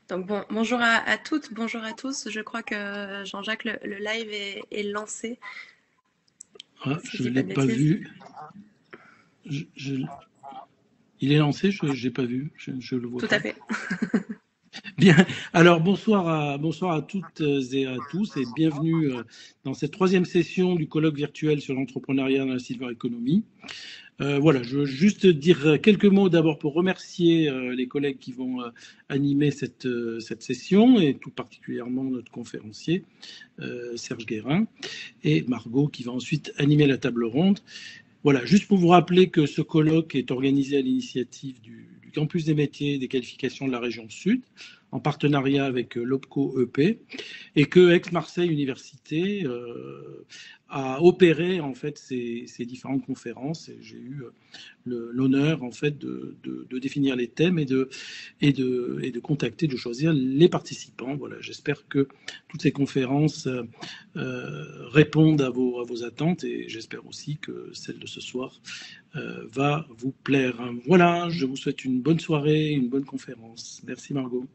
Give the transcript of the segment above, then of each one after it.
Donc bonjour à toutes, bonjour à tous. Je crois que Jean-Jacques, le live est lancé, Ah, si je je dis ne pas l'ai de pas bêtises. vu. Il est lancé, je n'ai pas vu, je le vois Tout à pas. fait. Bien, alors bonsoir à toutes et à tous et bienvenue dans cette troisième session du colloque virtuel sur l'entrepreneuriat dans la silver economy. Voilà, je veux juste dire quelques mots d'abord pour remercier les collègues qui vont animer cette session et tout particulièrement notre conférencier Serge Guérin et Margot qui va ensuite animer la table ronde. Voilà, juste pour vous rappeler que ce colloque est organisé à l'initiative du Campus des métiers et des qualifications de la région Sud, en partenariat avec l'OPCO EP, et que Aix-Marseille Université a opéré en fait ces différentes conférences. Et j'ai eu l'honneur en fait de définir les thèmes et de contacter, de choisir les participants. Voilà, j'espère que toutes ces conférences répondent à vos attentes et j'espère aussi que celle de ce soir va vous plaire. Voilà, je vous souhaite une bonne soirée, une bonne conférence. Merci Margot.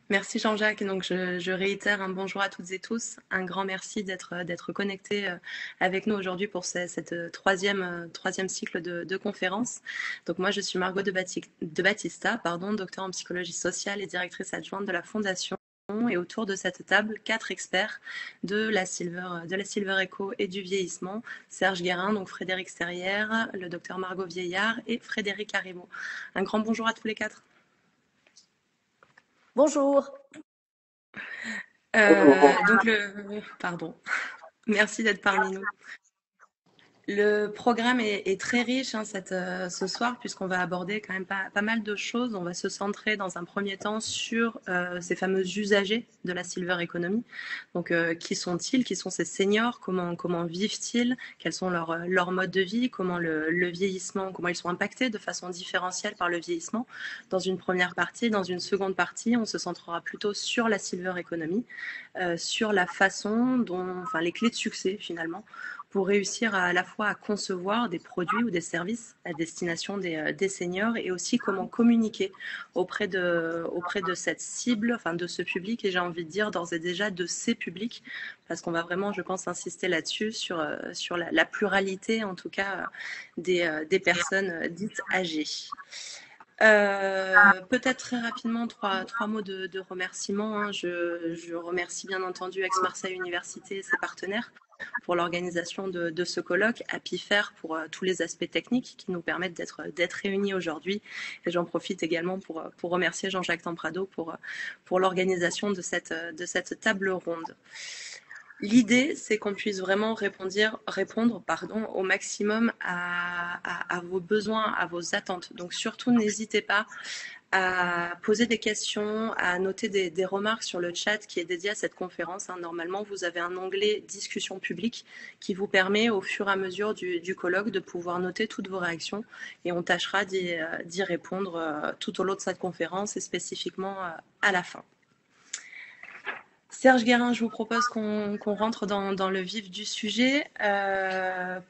Merci Jean-Jacques. Donc je réitère un bonjour à toutes et tous. Un grand merci d'être connectés avec nous aujourd'hui pour cette troisième cycle de conférences. Donc moi je suis Margot de Battista, docteur en psychologie sociale et directrice adjointe de la Fondation. Et autour de cette table, 4 experts de la Silver Eco et du vieillissement. Serge Guérin, donc Frédéric Serrière, le docteur Margot Vieillard et Frédéric Haribo. Un grand bonjour à tous les 4. Bonjour. Pardon. Merci d'être parmi nous. Le programme est très riche ce soir puisqu'on va aborder quand même pas mal de choses. On va se centrer dans un premier temps sur ces fameux usagers de la silver economy. Donc qui sont-ils? Qui sont ces seniors? Comment vivent-ils? Quels sont leurs modes de vie? Comment le vieillissement, comment ils sont impactés de façon différentielle par le vieillissement? Dans une première partie. Dans une seconde partie, on se centrera plutôt sur la silver economy, sur la façon dont, enfin les clés de succès finalement, pour réussir à la fois à concevoir des produits ou des services à destination des seniors et aussi comment communiquer auprès de cette cible, enfin de ce public et j'ai envie de dire d'ores et déjà de ces publics parce qu'on va vraiment, je pense, insister là-dessus sur la pluralité en tout cas des personnes dites âgées. Peut-être très rapidement trois mots de remerciement. Hein. Je remercie bien entendu Aix-Marseille Université et ses partenaires pour l'organisation de ce colloque, Apifer pour tous les aspects techniques qui nous permettent d'être réunis aujourd'hui. Et j'en profite également pour remercier Jean-Jacques Temprado pour l'organisation de cette table ronde. L'idée, c'est qu'on puisse vraiment répondre au maximum à vos besoins, à vos attentes. Donc surtout, n'hésitez pas à poser des questions, à noter des remarques sur le chat qui est dédié à cette conférence. Normalement, vous avez un onglet discussion publique qui vous permet au fur et à mesure du colloque de pouvoir noter toutes vos réactions et on tâchera d'y répondre tout au long de cette conférence et spécifiquement à la fin. Serge Guérin, je vous propose qu'on rentre dans le vif du sujet.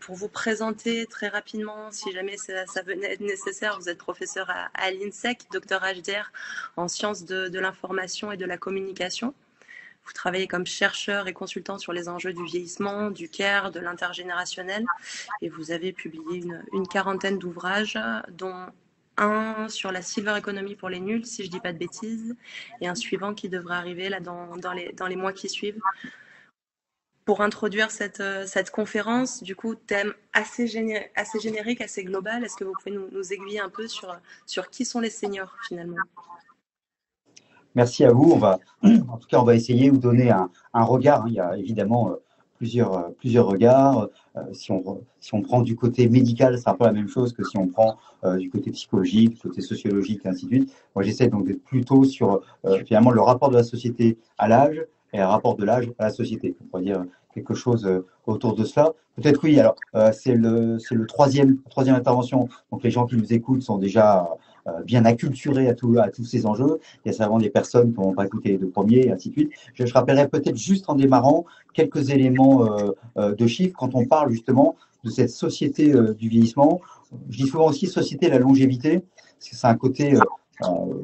Pour vous présenter très rapidement, si jamais ça venait être nécessaire, vous êtes professeur à l'INSEC, docteur HDR en sciences de l'information et de la communication. Vous travaillez comme chercheur et consultant sur les enjeux du vieillissement, du care, de l'intergénérationnel, et vous avez publié une quarantaine d'ouvrages, dont un sur la silver economy pour les nuls, si je ne dis pas de bêtises, et un suivant qui devrait arriver là dans les mois qui suivent. Pour introduire cette conférence, du coup, thème assez générique, assez global, est-ce que vous pouvez nous aiguiller un peu sur qui sont les seniors finalement? Merci à vous. En tout cas, on va essayer de vous donner un regard. Il y a évidemment plusieurs regards. Si on prend du côté médical, c'est un peu la même chose que si on prend du côté psychologique, du côté sociologique, et ainsi de suite. Moi, j'essaie donc d'être plutôt sur finalement le rapport de la société à l'âge et le rapport de l'âge à la société. On pourrait dire quelque chose autour de cela. Peut-être oui. Alors, c'est le troisième intervention. Donc, les gens qui nous écoutent sont déjà bien acculturés à tous ces enjeux. Il y a certainement des personnes qui n'ont pas écouté les deux premiers, et ainsi de suite. Je rappellerai peut-être juste en démarrant quelques éléments de chiffres quand on parle justement de cette société du vieillissement. Je dis souvent aussi société de la longévité, parce que c'est un côté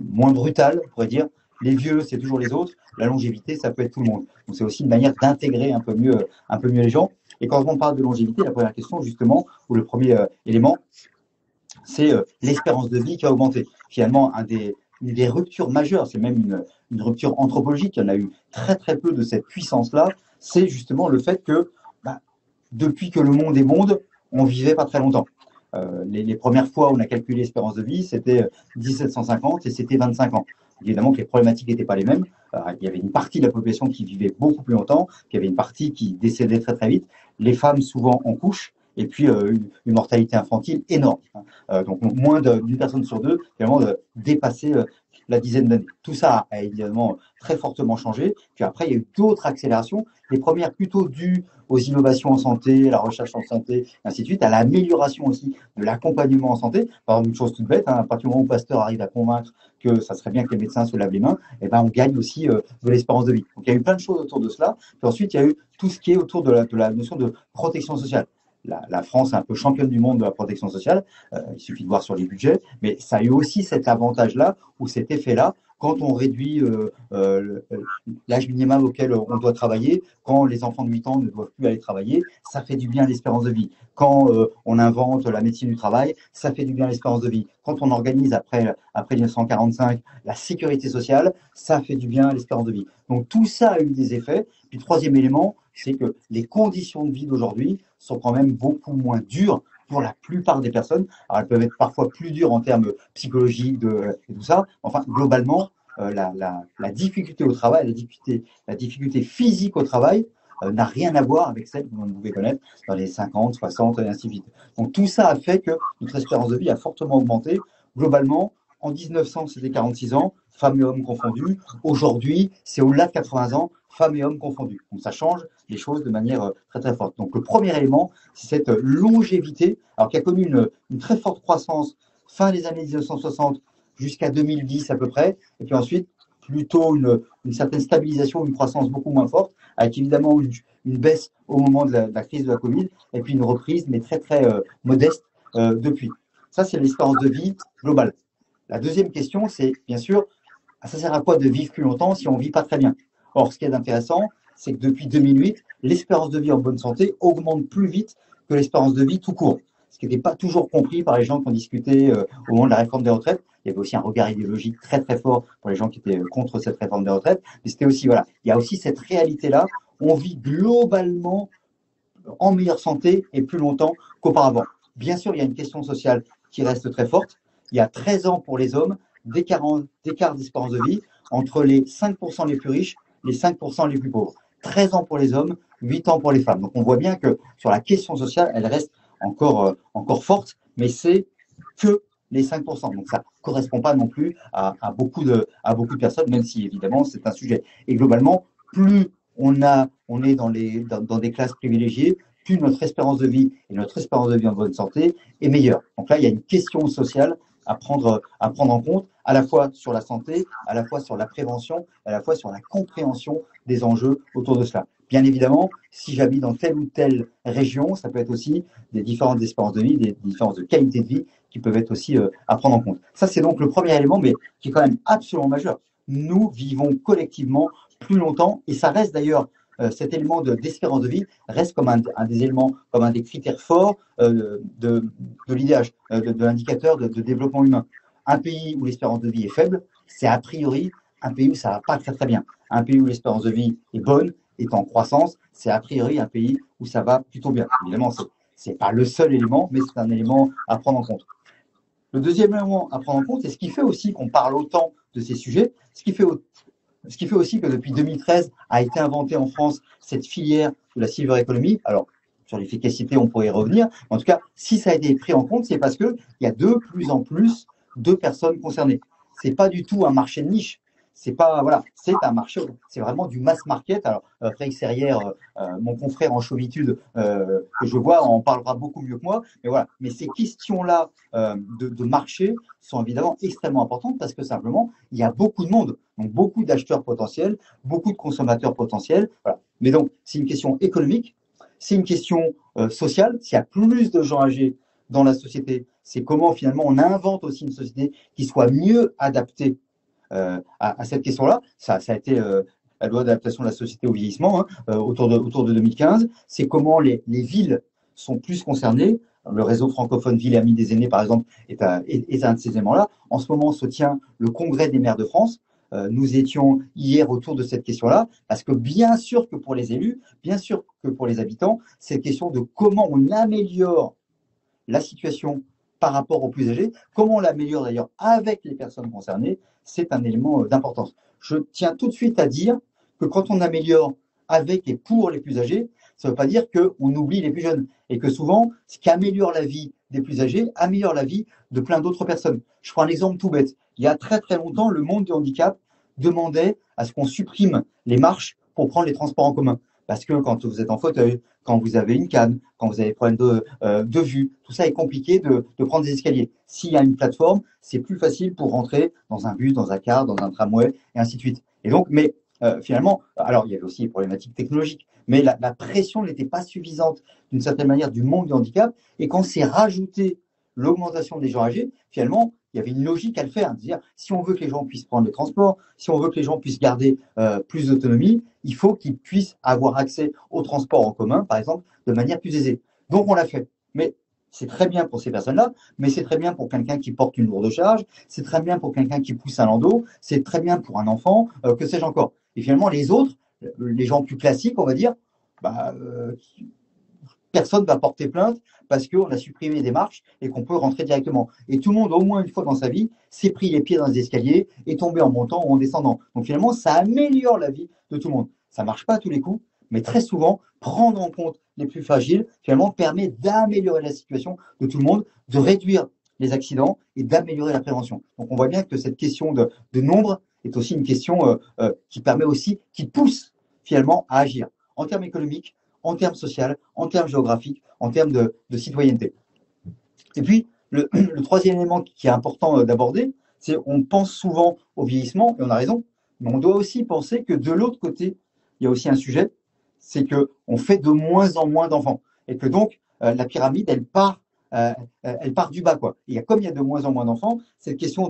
moins brutale, on pourrait dire. Les vieux, c'est toujours les autres. La longévité, ça peut être tout le monde. Donc, c'est aussi une manière d'intégrer un peu mieux les gens. Et quand on parle de longévité, la première question, justement, ou le premier élément, c'est l'espérance de vie qui a augmenté. Finalement, une des ruptures majeures, c'est même une rupture anthropologique, il y en a eu très très peu de cette puissance-là, c'est justement le fait que depuis que le monde est monde, on vivait pas très longtemps. Les premières fois où on a calculé l'espérance de vie, c'était 1750 et c'était 25 ans. Évidemment que les problématiques n'étaient pas les mêmes. Il y avait une partie de la population qui vivait beaucoup plus longtemps, il y avait une partie qui décédait très très vite. Les femmes souvent en couche, et puis une mortalité infantile énorme. Donc moins d'une personne sur deux, finalement, dépasser la dizaine d'années. Tout ça a évidemment très fortement changé. Puis après, il y a eu d'autres accélérations. Les premières plutôt dues aux innovations en santé, à la recherche en santé, ainsi de suite, à l'amélioration aussi de l'accompagnement en santé. Par exemple, une chose toute bête, à partir du moment où Pasteur arrive à convaincre que ça serait bien que les médecins se lavent les mains, et ben on gagne aussi de l'espérance de vie. Donc il y a eu plein de choses autour de cela. Puis ensuite, il y a eu tout ce qui est autour de la notion de protection sociale. La France est un peu championne du monde de la protection sociale, il suffit de voir sur les budgets, mais ça a eu aussi cet avantage-là, ou cet effet-là, quand on réduit l'âge minimum auquel on doit travailler, quand les enfants de 8 ans ne doivent plus aller travailler, ça fait du bien à l'espérance de vie. Quand on invente la médecine du travail, ça fait du bien à l'espérance de vie. Quand on organise après 1945 la sécurité sociale, ça fait du bien à l'espérance de vie. Donc tout ça a eu des effets. Puis le troisième élément, c'est que les conditions de vie d'aujourd'hui sont quand même beaucoup moins dures pour la plupart des personnes. Alors, elles peuvent être parfois plus dures en termes psychologiques et tout ça. Enfin, globalement, la difficulté au travail, la difficulté physique au travail n'a rien à voir avec celle que vous pouvez connaître dans les 50, 60 et ainsi de suite. Donc, tout ça a fait que notre espérance de vie a fortement augmenté. Globalement, en 1900, c'était 46 ans, femmes et hommes confondus. Aujourd'hui, c'est au-delà de 80 ans, femmes et hommes confondus. Donc ça change les choses de manière très très forte. Donc le premier élément, c'est cette longévité, alors qui a connu une très forte croissance fin des années 1960 jusqu'à 2010 à peu près, et puis ensuite plutôt une certaine stabilisation, une croissance beaucoup moins forte, avec évidemment une baisse au moment de la crise de la Covid, et puis une reprise, mais très très modeste depuis. Ça, c'est l'espérance de vie globale. La deuxième question, c'est bien sûr, ça sert à quoi de vivre plus longtemps si on ne vit pas très bien? Or, ce qui est intéressant, c'est que depuis 2008, l'espérance de vie en bonne santé augmente plus vite que l'espérance de vie tout court. Ce qui n'était pas toujours compris par les gens qui ont discuté au moment de la réforme des retraites. Il y avait aussi un regard idéologique très très fort pour les gens qui étaient contre cette réforme des retraites. Mais c'était aussi, voilà, il y a aussi cette réalité-là. On vit globalement en meilleure santé et plus longtemps qu'auparavant. Bien sûr, il y a une question sociale qui reste très forte. Il y a 13 ans pour les hommes, d'écart d'espérance de vie entre les 5% les plus riches, les 5% les plus pauvres. 13 ans pour les hommes, 8 ans pour les femmes. Donc on voit bien que sur la question sociale, elle reste encore forte, mais c'est que les 5%. Donc ça ne correspond pas non plus à beaucoup de personnes, même si évidemment c'est un sujet. Et globalement, plus on est dans des classes privilégiées, plus notre espérance de vie et notre espérance de vie en bonne santé est meilleure. Donc là, il y a une question sociale à prendre en compte, à la fois sur la santé, à la fois sur la prévention, à la fois sur la compréhension des enjeux autour de cela. Bien évidemment, si j'habite dans telle ou telle région, ça peut être aussi des différentes espérances de vie, des différences de qualité de vie qui peuvent être aussi à prendre en compte. Ça, c'est donc le premier élément, mais qui est quand même absolument majeur. Nous vivons collectivement plus longtemps, et ça reste d'ailleurs cet élément d'espérance de vie reste comme un des éléments, comme un des critères forts de l'IDH, de l'indicateur de développement humain. Un pays où l'espérance de vie est faible, c'est a priori un pays où ça ne va pas très très bien. Un pays où l'espérance de vie est bonne, est en croissance, c'est a priori un pays où ça va plutôt bien. Évidemment, ce n'est pas le seul élément, mais c'est un élément à prendre en compte. Le deuxième élément à prendre en compte, et ce qui fait aussi qu'on parle autant de ces sujets, ce qui fait aussi que depuis 2013 a été inventée en France cette filière de la silver economy. Alors, sur l'efficacité, on pourrait y revenir. En tout cas, si ça a été pris en compte, c'est parce qu'il y a de plus en plus de personnes concernées. Ce n'est pas du tout un marché de niche. C'est pas, voilà, c'est un marché, c'est vraiment du mass market. Alors, Frédéric Serrière, mon confrère en chauvitude, que je vois, en parlera beaucoup mieux que moi. Mais voilà. Mais ces questions-là de marché sont évidemment extrêmement importantes parce que simplement, il y a beaucoup de monde, donc beaucoup d'acheteurs potentiels, beaucoup de consommateurs potentiels. Voilà. Mais donc, c'est une question économique, c'est une question sociale. S'il y a plus de gens âgés, dans la société. C'est comment finalement on invente aussi une société qui soit mieux adaptée à cette question-là. Ça a été la loi d'adaptation de la société au vieillissement autour de 2015. C'est comment les villes sont plus concernées. Le réseau francophone Ville et Amis des Aînés, par exemple, est un de ces éléments-là. En ce moment se tient le congrès des maires de France. Nous étions hier autour de cette question-là, parce que bien sûr que pour les élus, bien sûr que pour les habitants, c'est une question de comment on améliore la situation par rapport aux plus âgés, comment on l'améliore d'ailleurs avec les personnes concernées, c'est un élément d'importance. Je tiens tout de suite à dire que quand on améliore avec et pour les plus âgés, ça ne veut pas dire qu'on oublie les plus jeunes, et que souvent, ce qui améliore la vie des plus âgés améliore la vie de plein d'autres personnes. Je prends un exemple tout bête. Il y a très très longtemps, le monde du handicap demandait à ce qu'on supprime les marches pour prendre les transports en commun. Parce que quand vous êtes en fauteuil, quand vous avez une canne, quand vous avez des problèmes de vue, tout ça est compliqué de prendre des escaliers. S'il y a une plateforme, c'est plus facile pour rentrer dans un bus, dans un car, dans un tramway, et ainsi de suite. Et donc, mais finalement, alors il y avait aussi les problématiques technologiques, mais la pression n'était pas suffisante d'une certaine manière du monde du handicap. Et quand c'est rajouté l'augmentation des gens âgés, finalement, il y avait une logique à le faire, dire si on veut que les gens puissent prendre les transports, si on veut que les gens puissent garder plus d'autonomie, il faut qu'ils puissent avoir accès aux transports en commun, par exemple, de manière plus aisée. Donc on l'a fait. Mais c'est très bien pour ces personnes-là, mais c'est très bien pour quelqu'un qui porte une lourde charge, c'est très bien pour quelqu'un qui pousse un landau, c'est très bien pour un enfant, que sais-je encore. Et finalement, les autres, les gens plus classiques, on va dire, personne ne va porter plainte parce qu'on a supprimé des marches et qu'on peut rentrer directement. Et tout le monde, au moins une fois dans sa vie, s'est pris les pieds dans les escaliers, est tombé en montant ou en descendant. Donc finalement, ça améliore la vie de tout le monde. Ça ne marche pas à tous les coups, mais très souvent, prendre en compte les plus fragiles, finalement, permet d'améliorer la situation de tout le monde, de réduire les accidents et d'améliorer la prévention. Donc on voit bien que cette question de nombre est aussi une question qui permet aussi, qui pousse finalement à agir en termes économiques, en termes sociaux, en termes géographiques, en termes de citoyenneté. Et puis, le troisième élément qui est important d'aborder, c'est on pense souvent au vieillissement, et on a raison, mais on doit aussi penser que de l'autre côté, il y a aussi un sujet, c'est qu'on fait de moins en moins d'enfants, et que donc la pyramide, elle part du bas, quoi. Et comme il y a de moins en moins d'enfants, cette question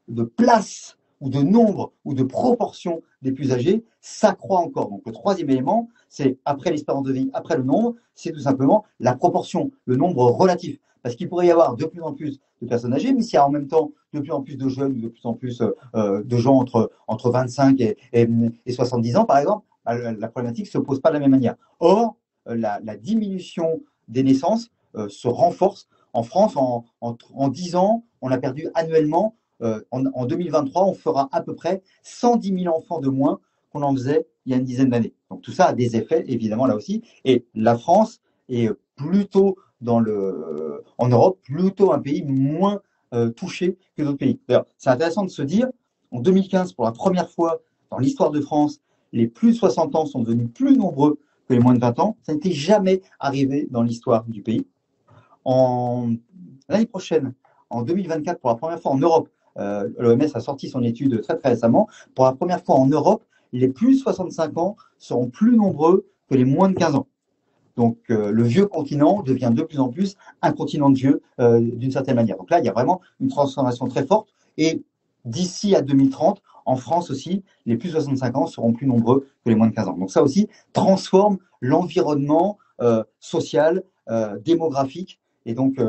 de place ou de nombre ou de proportion des plus âgés s'accroît encore. Donc le troisième élément, c'est après l'espérance de vie, après le nombre, c'est tout simplement la proportion, le nombre relatif. Parce qu'il pourrait y avoir de plus en plus de personnes âgées, mais s'il y a en même temps de plus en plus de jeunes ou de plus en plus de gens entre 25 et 70 ans, par exemple, la problématique ne se pose pas de la même manière. Or, la diminution des naissances se renforce. En France, en 10 ans, on a perdu annuellement, en 2023, on fera à peu près 110 000 enfants de moins qu'on en faisait il y a une dizaine d'années. Donc tout ça a des effets, évidemment, là aussi. Et la France est plutôt en Europe, plutôt un pays moins touché que d'autres pays. D'ailleurs, c'est intéressant de se dire, en 2015, pour la première fois dans l'histoire de France, les plus de 60 ans sont devenus plus nombreux que les moins de 20 ans. Ça n'était jamais arrivé dans l'histoire du pays. L'année prochaine, en 2024, pour la première fois en Europe, l'OMS a sorti son étude très très récemment, pour la première fois en Europe, les plus de 65 ans seront plus nombreux que les moins de 15 ans. Donc le vieux continent devient de plus en plus un continent de vieux d'une certaine manière. Donc là, il y a vraiment une transformation très forte. Et d'ici à 2030, en France aussi, les plus de 65 ans seront plus nombreux que les moins de 15 ans. Donc ça aussi transforme l'environnement social, démographique et donc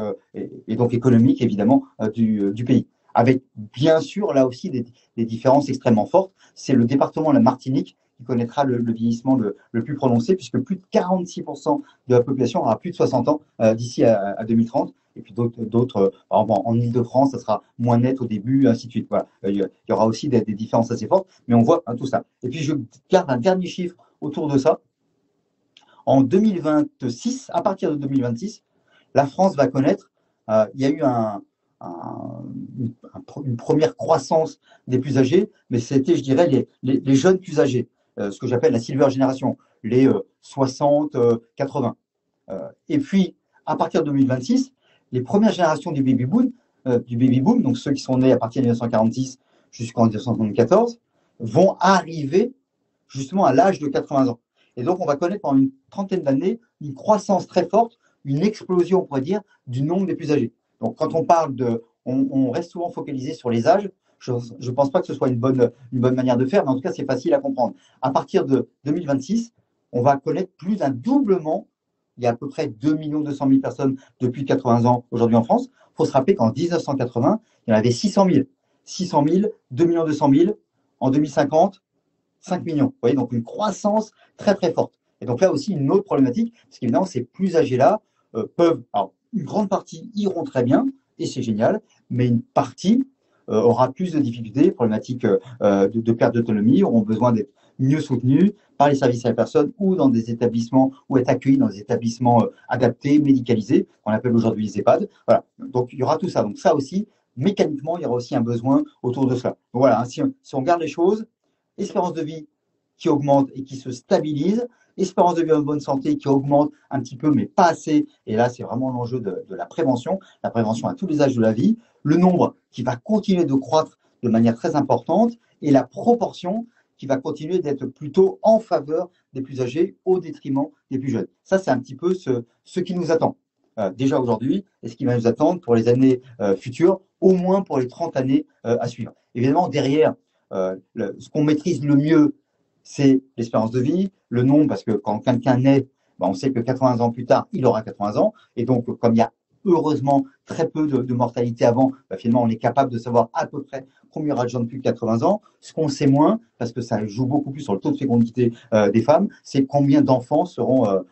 économique, évidemment, du pays. Avec bien sûr, là aussi, des différences extrêmement fortes. C'est le département de la Martinique qui connaîtra le vieillissement le plus prononcé, puisque plus de 46% de la population aura plus de 60 ans d'ici à 2030. Et puis d'autres en Île-de-France, ça sera moins net au début, ainsi de suite. Voilà. Il y aura aussi des différences assez fortes, mais on voit tout ça. Et puis je garde un dernier chiffre autour de ça. En 2026, à partir de 2026, la France va connaître, il y a eu une première croissance des plus âgés, mais c'était, je dirais, les jeunes plus âgés, ce que j'appelle la silver génération, les 60, 80. Et puis, à partir de 2026, les premières générations du baby boom, donc ceux qui sont nés à partir de 1946 jusqu'en 1974, vont arriver justement à l'âge de 80 ans. Et donc, on va connaître pendant une trentaine d'années une croissance très forte une explosion, on pourrait dire, du nombre des plus âgés. Donc, quand on parle on reste souvent focalisé sur les âges. Je ne pense pas que ce soit une bonne manière de faire, mais en tout cas, c'est facile à comprendre. À partir de 2026, on va connaître plus d'un doublement. Il y a à peu près 2 200 000 personnes depuis 80 ans aujourd'hui en France. Il faut se rappeler qu'en 1980, il y en avait 600 000. 600 000, 2 200 000. En 2050, 5 millions. Vous voyez, donc une croissance très, très forte. Et donc là aussi, une autre problématique, parce qu'évidemment, ces plus âgés-là peuvent, alors, une grande partie iront très bien, et c'est génial, mais une partie aura plus de difficultés, problématiques de perte d'autonomie, auront besoin d'être mieux soutenus par les services à la personne ou dans des établissements, ou être accueillis dans des établissements adaptés, médicalisés, qu'on appelle aujourd'hui les EHPAD. Voilà. Donc il y aura tout ça. Donc ça aussi, mécaniquement, il y aura aussi un besoin autour de cela. Donc voilà, hein, si on regarde les choses, espérance de vie qui augmente et qui se stabilise, espérance de vie en bonne santé qui augmente un petit peu, mais pas assez. Et là, c'est vraiment l'enjeu de la prévention à tous les âges de la vie. Le nombre qui va continuer de croître de manière très importante et la proportion qui va continuer d'être plutôt en faveur des plus âgés au détriment des plus jeunes. Ça, c'est un petit peu ce qui nous attend déjà aujourd'hui et ce qui va nous attendre pour les années futures, au moins pour les 30 années à suivre. Évidemment, derrière, ce qu'on maîtrise le mieux, c'est l'espérance de vie, le nombre, parce que quand quelqu'un naît, on sait que 80 ans plus tard, il aura 80 ans. Et donc, comme il y a heureusement très peu de mortalité avant, finalement, on est capable de savoir à peu près combien il y aura de gens de plus de 80 ans. Ce qu'on sait moins, parce que ça joue beaucoup plus sur le taux de fécondité des femmes, c'est combien d'enfants seront,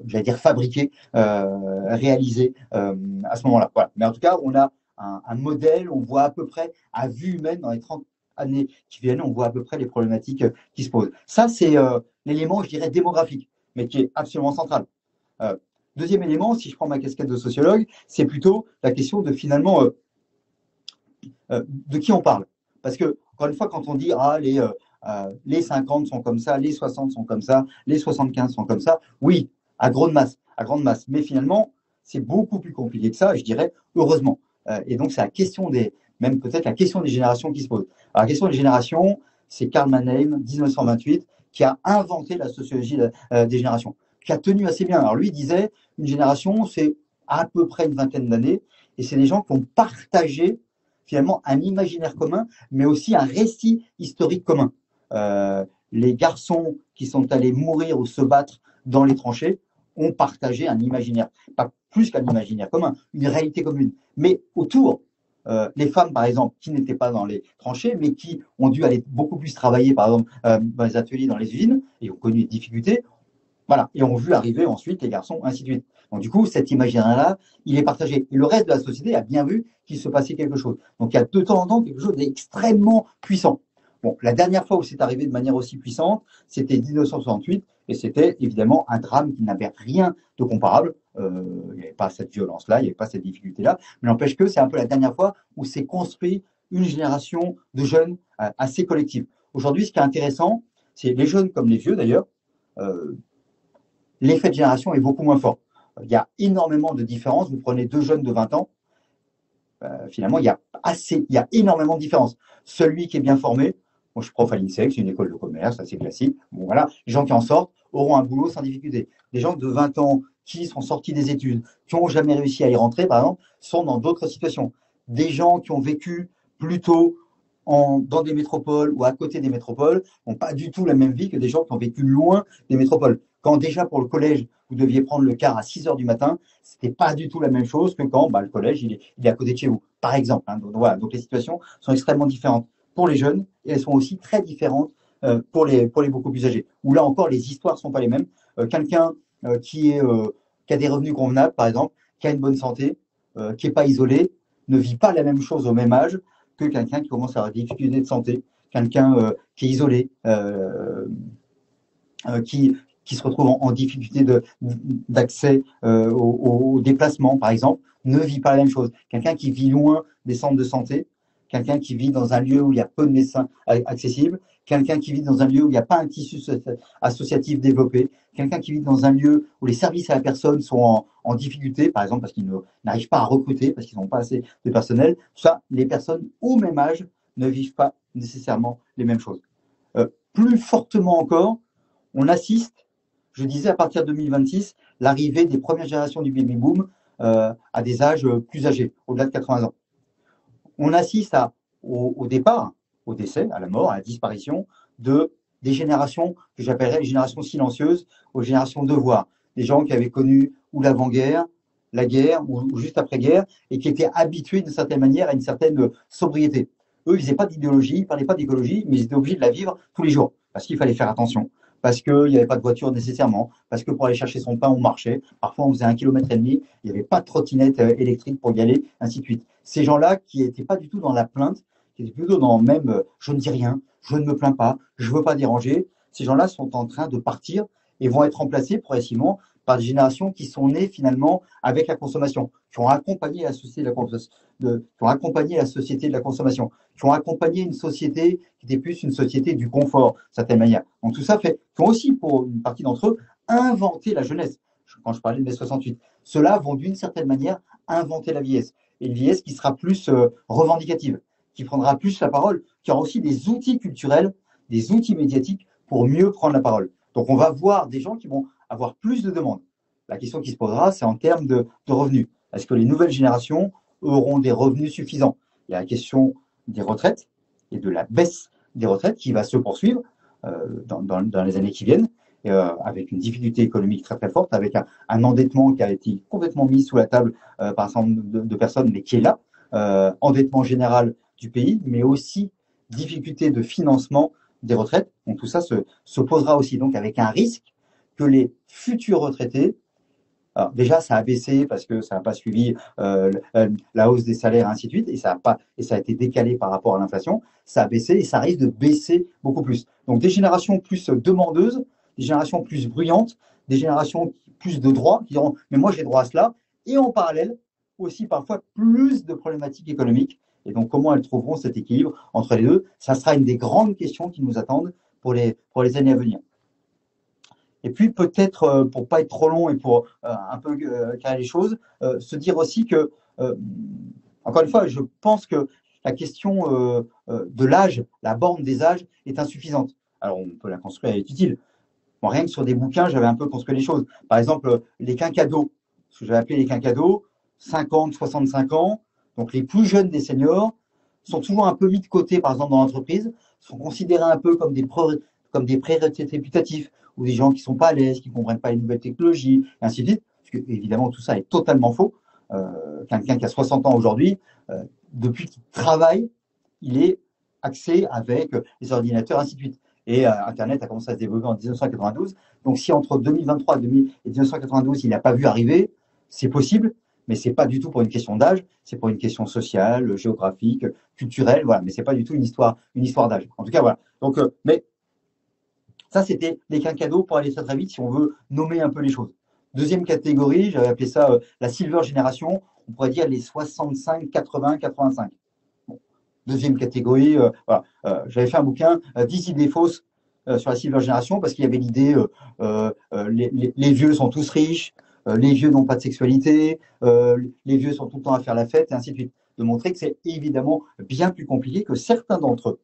j'allais dire, fabriqués, réalisés à ce moment-là. Voilà. Mais en tout cas, on a un modèle, on voit à peu près, à vue humaine, dans les 30 années qui viennent, on voit à peu près les problématiques qui se posent. Ça, c'est l'élément, je dirais, démographique, mais qui est absolument central. Deuxième élément, si je prends ma casquette de sociologue, c'est plutôt la question de finalement de qui on parle. Parce que, encore une fois, quand on dit les 50 sont comme ça, les 60 sont comme ça, les 75 sont comme ça, oui, à grande masse. Mais finalement, c'est beaucoup plus compliqué que ça, je dirais, heureusement. Et donc, c'est même peut-être la question des générations qui se pose. Alors, la question des générations, c'est Karl Mannheim, 1928, qui a inventé la sociologie des générations, qui a tenu assez bien. Alors, lui disait, une génération, c'est à peu près une vingtaine d'années, et c'est des gens qui ont partagé finalement un imaginaire commun, mais aussi un récit historique commun. Les garçons qui sont allés mourir ou se battre dans les tranchées ont partagé un imaginaire, pas plus qu'un imaginaire commun, une réalité commune. Mais autour, les femmes, par exemple, qui n'étaient pas dans les tranchées, mais qui ont dû aller beaucoup plus travailler, par exemple, dans les ateliers, dans les usines, et ont connu des difficultés, voilà, et ont vu arriver ensuite les garçons, ainsi de suite. Donc du coup, cet imaginaire-là, il est partagé. Et le reste de la société a bien vu qu'il se passait quelque chose. Donc il y a de temps en temps quelque chose d'extrêmement puissant. Bon, la dernière fois où c'est arrivé de manière aussi puissante, c'était 1968, et c'était évidemment un drame qui n'avait rien de comparable. Il n'y avait pas cette violence-là, il n'y avait pas cette difficulté-là, mais n'empêche que c'est un peu la dernière fois où s'est construit une génération de jeunes assez collective. Aujourd'hui, ce qui est intéressant, c'est les jeunes comme les vieux d'ailleurs, l'effet de génération est beaucoup moins fort. Il y a énormément de différences. Vous prenez deux jeunes de 20 ans, finalement, il y a énormément de différences. Celui qui est bien formé, moi je suis prof à l'INSEC, c'est une école de commerce, assez classique. Bon, voilà, les gens qui en sortent auront un boulot sans difficulté. Les gens de 20 ans qui sont sortis des études, qui n'ont jamais réussi à y rentrer, par exemple, sont dans d'autres situations. Des gens qui ont vécu plutôt dans des métropoles ou à côté des métropoles n'ont pas du tout la même vie que des gens qui ont vécu loin des métropoles. Quand déjà pour le collège, vous deviez prendre le car à 6 heures du matin, ce n'était pas du tout la même chose que quand le collège il est à côté de chez vous, par exemple. Hein. Donc, voilà, donc les situations sont extrêmement différentes pour les jeunes et elles sont aussi très différentes pour les beaucoup plus âgés. Où là encore, les histoires ne sont pas les mêmes. Quelqu'un qui a des revenus convenables, par exemple, qui a une bonne santé, qui n'est pas isolé, ne vit pas la même chose au même âge que quelqu'un qui commence à avoir des difficultés de santé, quelqu'un qui est isolé, qui se retrouve en difficulté d'accès aux déplacements, par exemple, ne vit pas la même chose. Quelqu'un qui vit loin des centres de santé, quelqu'un qui vit dans un lieu où il y a peu de médecins accessibles, quelqu'un qui vit dans un lieu où il n'y a pas un tissu associatif développé, quelqu'un qui vit dans un lieu où les services à la personne sont en difficulté, par exemple parce qu'ils n'arrivent pas à recruter, parce qu'ils n'ont pas assez de personnel. Tout ça, les personnes au même âge ne vivent pas nécessairement les mêmes choses. Plus fortement encore, on assiste je disais à partir de 2026, l'arrivée des premières générations du baby boom à des âges plus âgés, au-delà de 80 ans. On assiste au départ, au décès, à la mort, à la disparition des générations que j'appellerais les générations silencieuses, aux générations devoir. Des gens qui avaient connu ou l'avant-guerre, la guerre ou juste après-guerre et qui étaient habitués d'une certaine manière à une certaine sobriété. Eux, ils faisaient pas d'idéologie, ils parlaient pas d'écologie, mais ils étaient obligés de la vivre tous les jours parce qu'il fallait faire attention, parce qu'il n'y avait pas de voiture nécessairement, parce que pour aller chercher son pain, on marchait. Parfois, on faisait 1,5 km, il n'y avait pas de trottinette électrique pour y aller, ainsi de suite. Ces gens-là qui n'étaient pas du tout dans la plainte, qui étaient plutôt dans même je ne dis rien, je ne me plains pas, je ne veux pas déranger, ces gens-là sont en train de partir et vont être remplacés progressivement par des générations qui sont nées finalement avec la consommation, qui ont accompagné la société de la consommation, qui ont accompagné une société qui était plus une société du confort, d'une certaine manière. Donc tout ça fait, qui ont aussi, pour une partie d'entre eux, inventé la jeunesse. Quand je parlais de mai 68, ceux-là vont d'une certaine manière inventer la vieillesse. Et une vieillesse qui sera plus revendicative, qui prendra plus la parole, qui aura aussi des outils culturels, des outils médiatiques pour mieux prendre la parole. Donc on va voir des gens qui vont avoir plus de demandes. La question qui se posera, c'est en termes de revenus. Est-ce que les nouvelles générations auront des revenus suffisants? Il y a la question des retraites et de la baisse des retraites qui va se poursuivre dans les années qui viennent, avec une difficulté économique très très forte, avec un endettement qui a été complètement mis sous la table par un certain nombre de personnes, mais qui est là, endettement général du pays, mais aussi difficulté de financement des retraites. Donc tout ça se posera aussi, donc avec un risque que les futurs retraités, alors déjà ça a baissé parce que ça n'a pas suivi la hausse des salaires, ainsi de suite, et ça a été décalé par rapport à l'inflation, ça a baissé et ça risque de baisser beaucoup plus. Donc des générations plus demandeuses, des générations plus bruyantes, des générations plus de droits, qui diront mais moi j'ai droit à cela, et en parallèle aussi parfois plus de problématiques économiques. Et donc comment elles trouveront cet équilibre entre les deux? Ça sera une des grandes questions qui nous attendent pour les années à venir. Et puis peut-être, pour pas être trop long et pour un peu carrer les choses, se dire aussi que, encore une fois, je pense que la question de l'âge, la borne des âges est insuffisante. Alors on peut la construire, elle est utile. Bon, rien que sur des bouquins, j'avais un peu construit les choses. Par exemple, les quinquados, ce que j'avais appelé les quinquados, 50, 65 ans, donc les plus jeunes des seniors, sont souvent un peu mis de côté, par exemple, dans l'entreprise, sont considérés un peu comme des pré-retraités putatifs, ou des gens qui ne sont pas à l'aise, qui ne comprennent pas les nouvelles technologies, et ainsi de suite. Parce que, évidemment, tout ça est totalement faux. Quelqu'un qui a 60 ans aujourd'hui, depuis qu'il travaille, il est axé avec les ordinateurs, ainsi de suite. Et Internet a commencé à se développer en 1992. Donc, si entre 2023 et 1992, il n'a pas vu arriver, c'est possible, mais ce n'est pas du tout pour une question d'âge, c'est pour une question sociale, géographique, culturelle, voilà. Mais ce n'est pas du tout une histoire d'âge. En tout cas, voilà. Donc, mais ça, c'était les quinquados pour aller très très vite si on veut nommer un peu les choses. Deuxième catégorie, j'avais appelé ça la Silver Génération, on pourrait dire les 65, 80, 85. Bon. Deuxième catégorie, voilà. J'avais fait un bouquin, 10 idées fausses sur la Silver Génération, parce qu'il y avait l'idée les vieux sont tous riches, les vieux n'ont pas de sexualité, les vieux sont tout le temps à faire la fête, et ainsi de suite. De montrer que c'est évidemment bien plus compliqué, que certains d'entre eux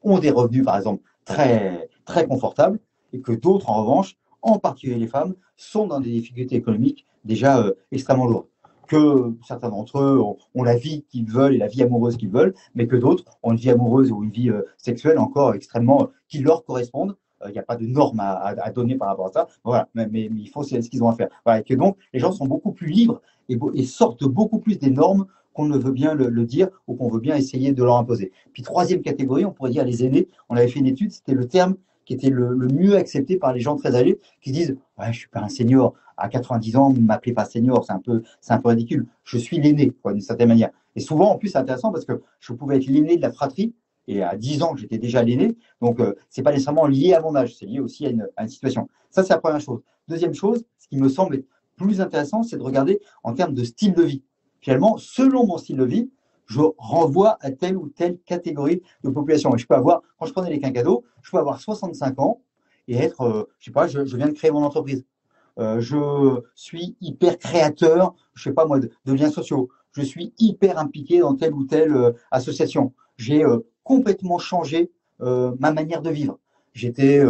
ont des revenus, par exemple, très, très confortables, et que d'autres, en revanche, en particulier les femmes, sont dans des difficultés économiques déjà extrêmement lourdes. Que certains d'entre eux ont la vie qu'ils veulent et la vie amoureuse qu'ils veulent, mais que d'autres ont une vie amoureuse ou une vie sexuelle encore extrêmement qui leur correspondent. Il n'y a pas de normes à donner par rapport à ça. Voilà, mais il faut, c'est ce qu'ils ont à faire. Voilà, et que donc, les gens sont beaucoup plus libres et sortent beaucoup plus des normes qu'on ne veut bien le dire ou qu'on veut bien essayer de leur imposer. Puis troisième catégorie, on pourrait dire les aînés. On avait fait une étude, c'était le terme qui était le mieux accepté par les gens très âgés, qui disent ouais, je suis pas un senior, à 90 ans, ne m'appelez pas senior, c'est un peu ridicule. Je suis l'aîné, d'une certaine manière. Et souvent, en plus, c'est intéressant parce que je pouvais être l'aîné de la fratrie, et à 10 ans, j'étais déjà l'aîné, donc c'est pas nécessairement lié à mon âge, c'est lié aussi à une situation. Ça, c'est la première chose. Deuxième chose, ce qui me semble être plus intéressant, c'est de regarder en termes de style de vie. Finalement, selon mon style de vie, je renvoie à telle ou telle catégorie de population. Et je peux avoir, quand je prenais les quinquados, je peux avoir 65 ans et être, je sais pas, je viens de créer mon entreprise. Je suis hyper créateur, je sais pas moi, de liens sociaux. Je suis hyper impliqué dans telle ou telle association. J'ai complètement changé ma manière de vivre. J'étais,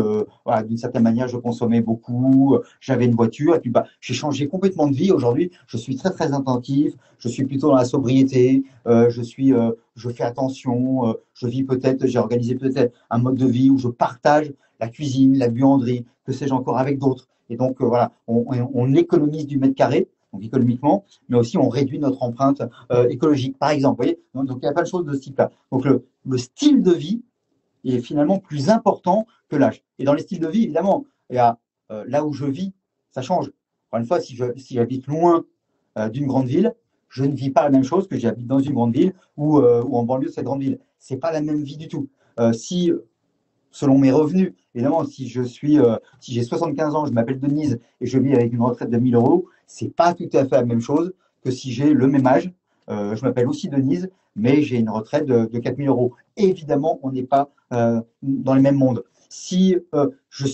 voilà, d'une certaine manière, je consommais beaucoup, j'avais une voiture, et puis j'ai changé complètement de vie. Aujourd'hui, je suis très très attentif, je suis plutôt dans la sobriété, je fais attention, je vis peut-être, j'ai organisé peut-être un mode de vie où je partage la cuisine, la buanderie, que sais-je encore avec d'autres. Et donc voilà, on économise du mètre carré, donc économiquement, mais aussi on réduit notre empreinte écologique, par exemple. Vous voyez, donc il y a plein de choses de ce type-là. Donc le style de vie est finalement plus important que l'âge. Et dans les styles de vie, évidemment, il y a là où je vis, ça change. Encore une fois, si j'habite loin d'une grande ville, je ne vis pas la même chose que j'habite dans une grande ville ou en banlieue de cette grande ville. C'est pas la même vie du tout. Si selon mes revenus, évidemment, si j'ai 75 ans, je m'appelle Denise et je vis avec une retraite de 1 000 euros, c'est pas tout à fait la même chose que si j'ai le même âge. Je m'appelle aussi Denise, mais j'ai une retraite de 4 000 euros. Évidemment, on n'est pas dans les mêmes mondes. Si je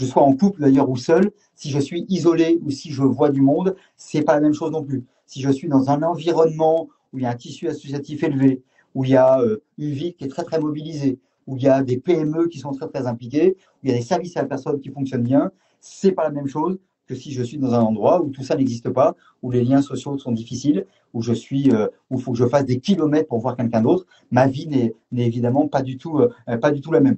sois en couple d'ailleurs ou seul, si je suis isolé ou si je vois du monde, c'est pas la même chose non plus. Si je suis dans un environnement où il y a un tissu associatif élevé, où il y a une vie qui est très très mobilisée, où il y a des PME qui sont très très impliquées, où il y a des services à la personne qui fonctionnent bien, c'est pas la même chose que si je suis dans un endroit où tout ça n'existe pas, où les liens sociaux sont difficiles, où où il faut que je fasse des kilomètres pour voir quelqu'un d'autre. Ma vie n'est évidemment pas du tout la même.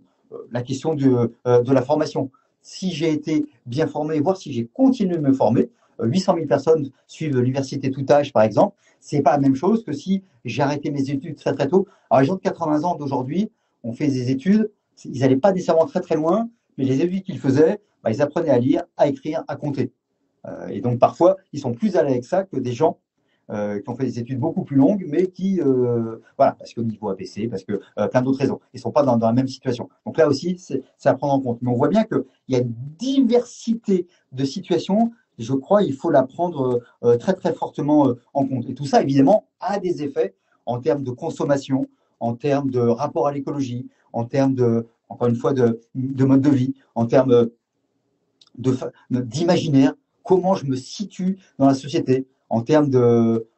La question de la formation. Si j'ai été bien formé, voire si j'ai continué de me former, 800 000 personnes suivent l'université tout âge, par exemple, c'est pas la même chose que si j'ai arrêté mes études très très tôt. Alors les gens de 80 ans d'aujourd'hui ont fait des études, ils n'allaient pas nécessairement très très loin, mais les études qu'ils faisaient, ils apprenaient à lire, à écrire, à compter. Et donc parfois, ils sont plus à l'aise avec ça que des gens qui ont fait des études beaucoup plus longues, mais voilà, parce que niveau ABC, parce que plein d'autres raisons, ils ne sont pas dans la même situation. Donc là aussi, c'est à prendre en compte. Mais on voit bien qu'il y a une diversité de situations. Je crois il faut la prendre très très fortement en compte. Et tout ça, évidemment, a des effets en termes de consommation, en termes de rapport à l'écologie, en termes encore une fois, de mode de vie, en termes d'imaginaire, comment je me situe dans la société, en termes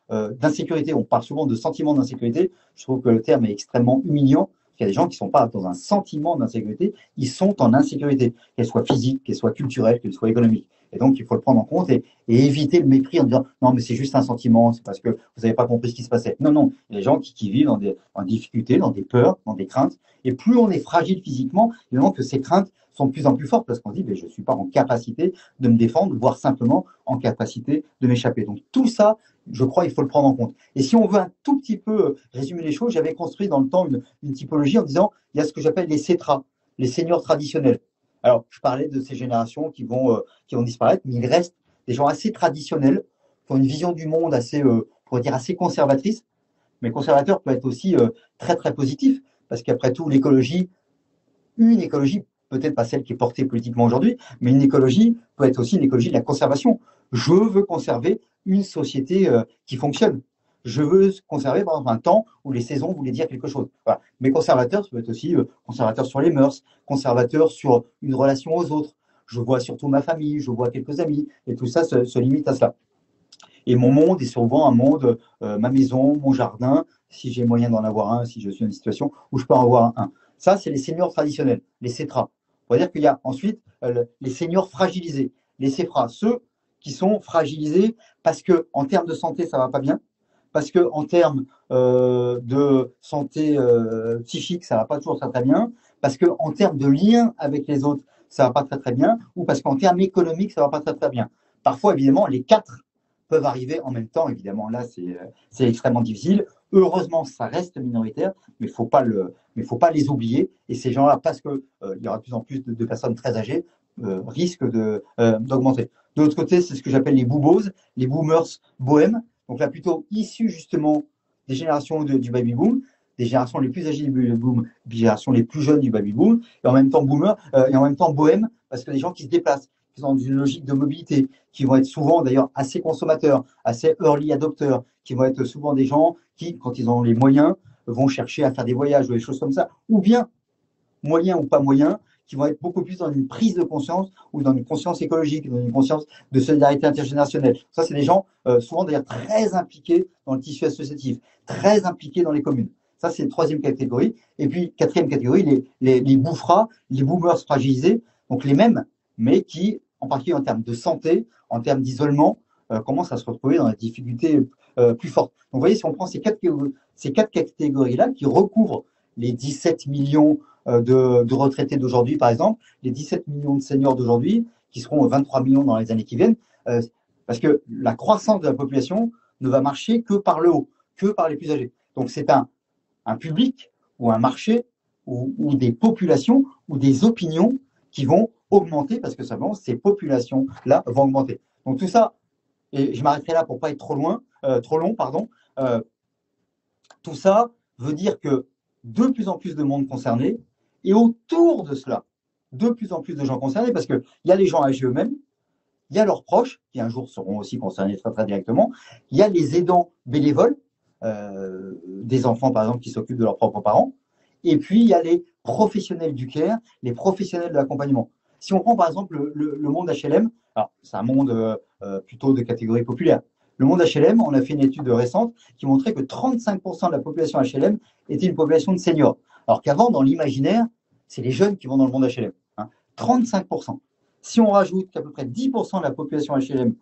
d'insécurité. On parle souvent de sentiment d'insécurité. Je trouve que le terme est extrêmement humiliant. Il y a des gens qui ne sont pas dans un sentiment d'insécurité, ils sont en insécurité, qu'elle soit physique, qu'elle soit culturelle, qu'elle soit économique. Et donc, il faut le prendre en compte et éviter le mépris en disant non, mais c'est juste un sentiment, c'est parce que vous n'avez pas compris ce qui se passait. Non, non, il y a des gens qui vivent en difficulté, dans des peurs, dans des craintes. Et plus on est fragile physiquement, évidemment que ces craintes sont de plus en plus fortes parce qu'on se dit je ne suis pas en capacité de me défendre, voire simplement en capacité de m'échapper. Donc, tout ça, je crois, il faut le prendre en compte. Et si on veut un tout petit peu résumer les choses, j'avais construit dans le temps une typologie en disant il y a ce que j'appelle les cétras, les seniors traditionnels. Alors, je parlais de ces générations qui vont disparaître, mais il reste des gens assez traditionnels, qui ont une vision du monde assez, on pourrait dire, assez conservatrice. Mais conservateur peut être aussi très, très positif, parce qu'après tout, une écologie, peut-être pas celle qui est portée politiquement aujourd'hui, mais une écologie peut être aussi une écologie de la conservation. Je veux conserver une société qui fonctionne. Je veux conserver, par exemple, un temps où les saisons voulaient dire quelque chose. Voilà. Mais conservateur, ça peut être aussi conservateur sur les mœurs, conservateur sur une relation aux autres. Je vois surtout ma famille, je vois quelques amis, et tout ça se limite à cela. Et mon monde est souvent un monde, ma maison, mon jardin, si j'ai moyen d'en avoir un, si je suis dans une situation où je peux en avoir un. Ça, c'est les seniors traditionnels, les CETRA. On va dire qu'il y a ensuite les seniors fragilisés, les CEFRA, ceux qui sont fragilisés parce qu'en termes de santé, ça ne va pas bien, parce qu'en termes de santé psychique, ça ne va pas toujours très, très bien, parce qu'en termes de lien avec les autres, ça ne va pas très, très bien, ou parce qu'en termes économiques, ça ne va pas très, très bien. Parfois, évidemment, les quatre peuvent arriver en même temps. Évidemment, là, c'est extrêmement difficile. Heureusement, ça reste minoritaire, mais il faut pas les oublier. Et ces gens-là, parce qu'il y aura de plus en plus de personnes très âgées, risquent d'augmenter. De l'autre côté, c'est ce que j'appelle les boobos, les boomers bohèmes. Donc là, plutôt issus justement des générations du baby-boom, des générations les plus âgées du baby-boom, des générations les plus jeunes du baby-boom, et en même temps boomers, et en même temps bohèmes, parce que des gens qui se déplacent, qui sont dans une logique de mobilité, qui vont être souvent d'ailleurs assez consommateurs, assez early adopteurs, qui vont être souvent des gens qui, quand ils ont les moyens, vont chercher à faire des voyages ou des choses comme ça, ou bien, moyens ou pas moyens, qui vont être beaucoup plus dans une prise de conscience ou dans une conscience écologique, dans une conscience de solidarité intergénérationnelle. Ça, c'est des gens souvent d'ailleurs très impliqués dans le tissu associatif, très impliqués dans les communes. Ça, c'est la troisième catégorie. Et puis, quatrième catégorie, les bouffras, les boomers fragilisés, donc les mêmes, mais qui, en particulier en termes de santé, en termes d'isolement, commencent à se retrouver dans des difficultés plus fortes. Donc, vous voyez, si on prend ces quatre catégories-là qui recouvrent les 17 millions de retraités d'aujourd'hui, par exemple, les 17 millions de seniors d'aujourd'hui, qui seront 23 millions dans les années qui viennent, parce que la croissance de la population ne va marcher que par le haut, que par les plus âgés. Donc, c'est un public ou un marché ou des populations ou des opinions qui vont augmenter parce que simplement ces populations-là vont augmenter. Donc tout ça, et je m'arrêterai là pour ne pas être trop long, pardon. Tout ça veut dire que de plus en plus de monde concerné et autour de cela, de plus en plus de gens concernés parce qu'il y a les gens âgés eux-mêmes, il y a leurs proches qui un jour seront aussi concernés très très directement, il y a les aidants bénévoles, des enfants par exemple qui s'occupent de leurs propres parents, et puis il y a les professionnels du care, les professionnels de l'accompagnement. Si on prend par exemple le monde HLM, alors c'est un monde plutôt de catégorie populaire. Le monde HLM, on a fait une étude récente qui montrait que 35% de la population HLM était une population de seniors. Alors qu'avant, dans l'imaginaire, c'est les jeunes qui vont dans le monde HLM. 35%. Si on rajoute qu'à peu près 10% de la population HLM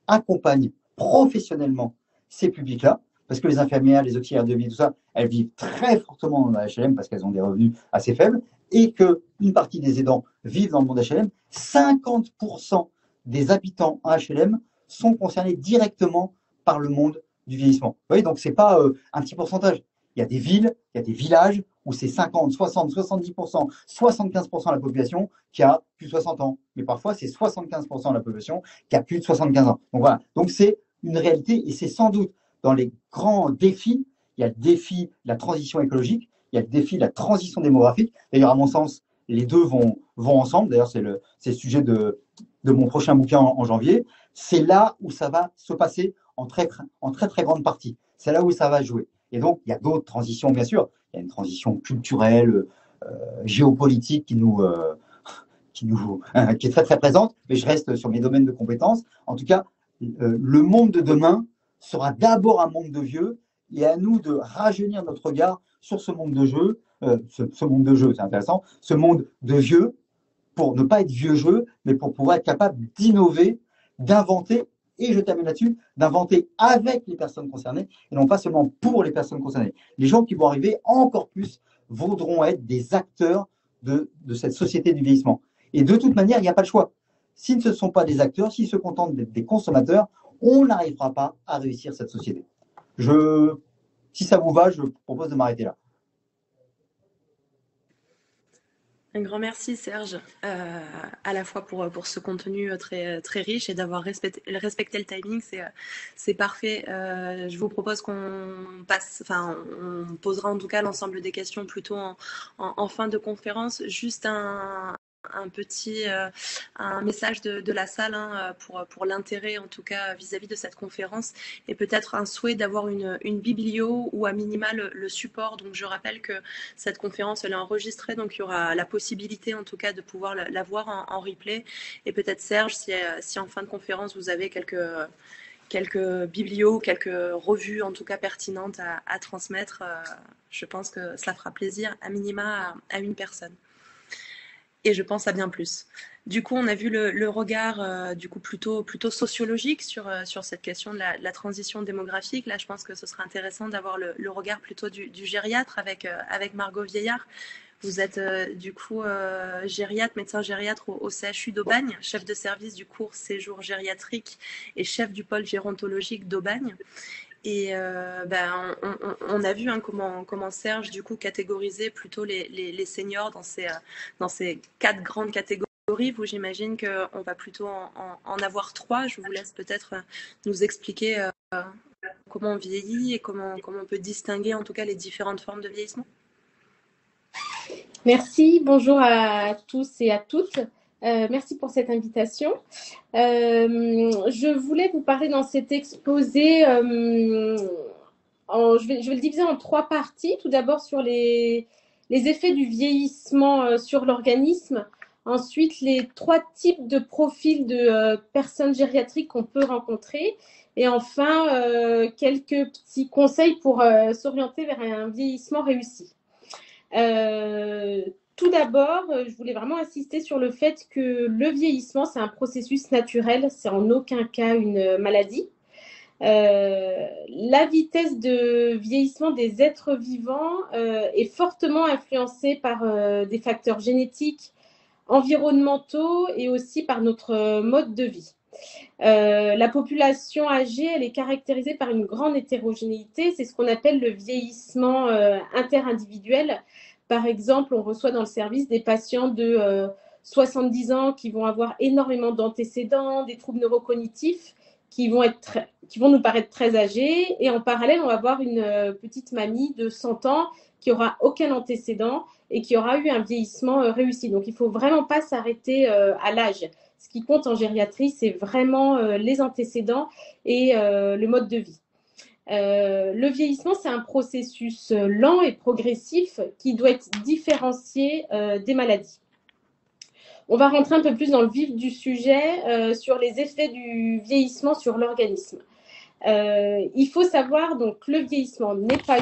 accompagne professionnellement ces publics-là, parce que les infirmières, les auxiliaires de vie, tout ça, elles vivent très fortement dans la HLM parce qu'elles ont des revenus assez faibles, et qu'une partie des aidants vivent dans le monde HLM, 50% des habitants en HLM sont concernés directement par le monde du vieillissement. Vous voyez, donc ce n'est pas un petit pourcentage. Il y a des villes, il y a des villages où c'est 50, 60, 70%, 75% de la population qui a plus de 60 ans. Mais parfois, c'est 75% de la population qui a plus de 75 ans. Donc voilà. Donc c'est une réalité et c'est sans doute dans les grands défis, il y a le défi de la transition écologique, il y a le défi de la transition démographique. D'ailleurs, à mon sens, les deux vont ensemble. D'ailleurs, c'est le sujet de mon prochain bouquin en janvier. C'est là où ça va se passer en très, très grande partie. C'est là où ça va jouer. Et donc, il y a d'autres transitions, bien sûr. Il y a une transition culturelle, géopolitique qui est très, très présente. Mais je reste sur mes domaines de compétences. En tout cas, le monde de demain sera d'abord un monde de vieux et à nous de rajeunir notre regard sur ce monde de jeu, ce monde de jeu, c'est intéressant, ce monde de vieux, pour ne pas être vieux jeu, mais pour pouvoir être capable d'innover, d'inventer, et je termine là-dessus, d'inventer avec les personnes concernées, et non pas seulement pour les personnes concernées. Les gens qui vont arriver encore plus voudront être des acteurs de cette société du vieillissement. Et de toute manière, il n'y a pas le choix. S'ils ne sont pas des acteurs, s'ils se contentent d'être des consommateurs, on n'arrivera pas à réussir cette société. Si ça vous va, je propose de m'arrêter là. Un grand merci Serge, à la fois pour ce contenu très, très riche et d'avoir respecté le timing, c'est parfait. Je vous propose qu'on posera en tout cas l'ensemble des questions plutôt en fin de conférence. Juste un petit un message de la salle pour l'intérêt en tout cas vis-à-vis de cette conférence et peut-être un souhait d'avoir une biblio ou à minima le support. Donc je rappelle que cette conférence elle est enregistrée, donc il y aura la possibilité en tout cas de pouvoir la voir en replay. Et peut-être Serge, si en fin de conférence vous avez quelques biblios, quelques revues en tout cas pertinentes à transmettre, je pense que cela fera plaisir à minima à une personne. Et je pense à bien plus. Du coup, on a vu le regard du coup plutôt sociologique sur cette question de la transition démographique. Là, je pense que ce serait intéressant d'avoir le regard plutôt du gériatre avec Margot Vieillard. Vous êtes du coup gériatre, médecin gériatre au CHU d'Aubagne, chef de service du court séjour gériatrique et chef du pôle gérontologique d'Aubagne. Et on a vu comment Serge du coup catégorisait plutôt les seniors dans ces 4 grandes catégories. Vous, j'imagine qu'on va plutôt en avoir 3. Je vous laisse peut-être nous expliquer comment on vieillit et comment on peut distinguer en tout cas les différentes formes de vieillissement. Merci, bonjour à tous et à toutes. Merci pour cette invitation. Je voulais vous parler dans cet exposé, je vais le diviser en 3 parties. Tout d'abord sur les effets du vieillissement sur l'organisme. Ensuite, les 3 types de profils de personnes gériatriques qu'on peut rencontrer. Et enfin, quelques petits conseils pour s'orienter vers un vieillissement réussi. Tout d'abord, je voulais vraiment insister sur le fait que le vieillissement, c'est un processus naturel, c'est en aucun cas une maladie. La vitesse de vieillissement des êtres vivants est fortement influencée par des facteurs génétiques, environnementaux et aussi par notre mode de vie. La population âgée, elle est caractérisée par une grande hétérogénéité, c'est ce qu'on appelle le vieillissement interindividuel. Par exemple, on reçoit dans le service des patients de 70 ans qui vont avoir énormément d'antécédents, des troubles neurocognitifs qui vont nous paraître très âgés. Et en parallèle, on va avoir une petite mamie de 100 ans qui aura aucun antécédent et qui aura eu un vieillissement réussi. Donc, il ne faut vraiment pas s'arrêter à l'âge. Ce qui compte en gériatrie, c'est vraiment les antécédents et le mode de vie. Le vieillissement, c'est un processus lent et progressif qui doit être différencié des maladies. On va rentrer un peu plus dans le vif du sujet sur les effets du vieillissement sur l'organisme. Il faut savoir donc que le vieillissement n'est pas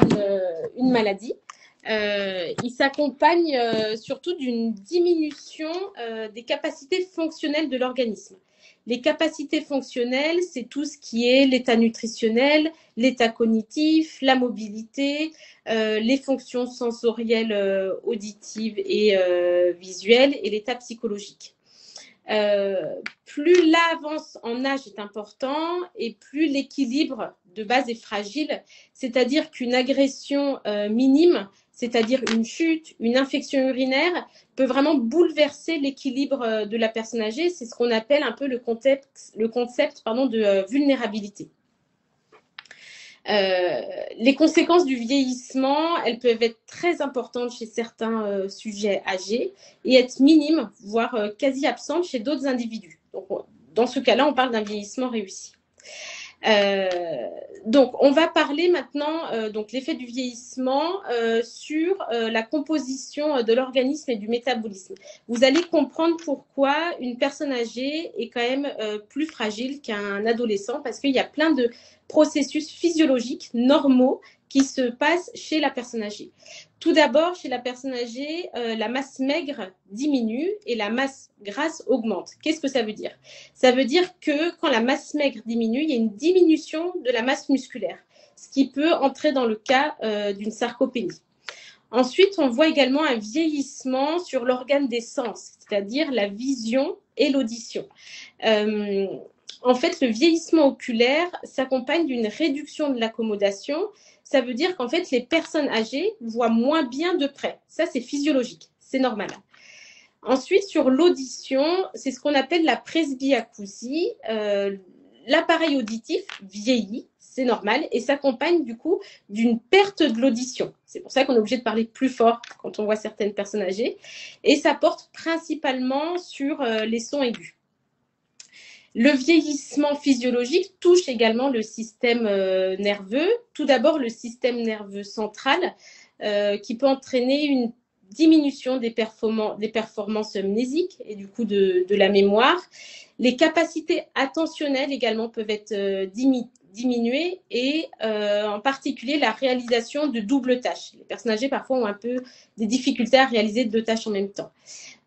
une maladie. Il s'accompagne surtout d'une diminution des capacités fonctionnelles de l'organisme. Les capacités fonctionnelles, c'est tout ce qui est l'état nutritionnel, l'état cognitif, la mobilité, les fonctions sensorielles, auditives et visuelles et l'état psychologique. Plus l'avance en âge est important et plus l'équilibre de base est fragile, c'est-à-dire qu'une agression minime, c'est-à-dire une chute, une infection urinaire, peut vraiment bouleverser l'équilibre de la personne âgée. C'est ce qu'on appelle un peu le concept de vulnérabilité. Les conséquences du vieillissement, elles peuvent être très importantes chez certains sujets âgés et être minimes, voire quasi absentes chez d'autres individus. Donc, dans ce cas-là, on parle d'un vieillissement réussi. Donc, on va parler maintenant donc l'effet du vieillissement sur la composition de l'organisme et du métabolisme. Vous allez comprendre pourquoi une personne âgée est quand même plus fragile qu'un adolescent, parce qu'il y a plein de processus physiologiques normaux qui se passent chez la personne âgée. Tout d'abord, chez la personne âgée, la masse maigre diminue et la masse grasse augmente. Qu'est-ce que ça veut dire? Ça veut dire que quand la masse maigre diminue, il y a une diminution de la masse musculaire, ce qui peut entrer dans le cas d'une sarcopénie. Ensuite, on voit également un vieillissement sur l'organe des sens, c'est-à-dire la vision et l'audition. En fait, le vieillissement oculaire s'accompagne d'une réduction de l'accommodation. Ça veut dire qu'en fait, les personnes âgées voient moins bien de près. Ça, c'est physiologique, c'est normal. Ensuite, sur l'audition, c'est ce qu'on appelle la presbyacousie. L'appareil auditif vieillit, c'est normal, et s'accompagne du coup d'une perte de l'audition. C'est pour ça qu'on est obligé de parler plus fort quand on voit certaines personnes âgées. Et ça porte principalement sur les sons aigus. Le vieillissement physiologique touche également le système nerveux. Tout d'abord, le système nerveux central qui peut entraîner une diminution des performances mnésiques et du coup de la mémoire. Les capacités attentionnelles également peuvent être diminuées et en particulier la réalisation de doubles tâches. Les personnes âgées parfois ont un peu des difficultés à réaliser deux tâches en même temps.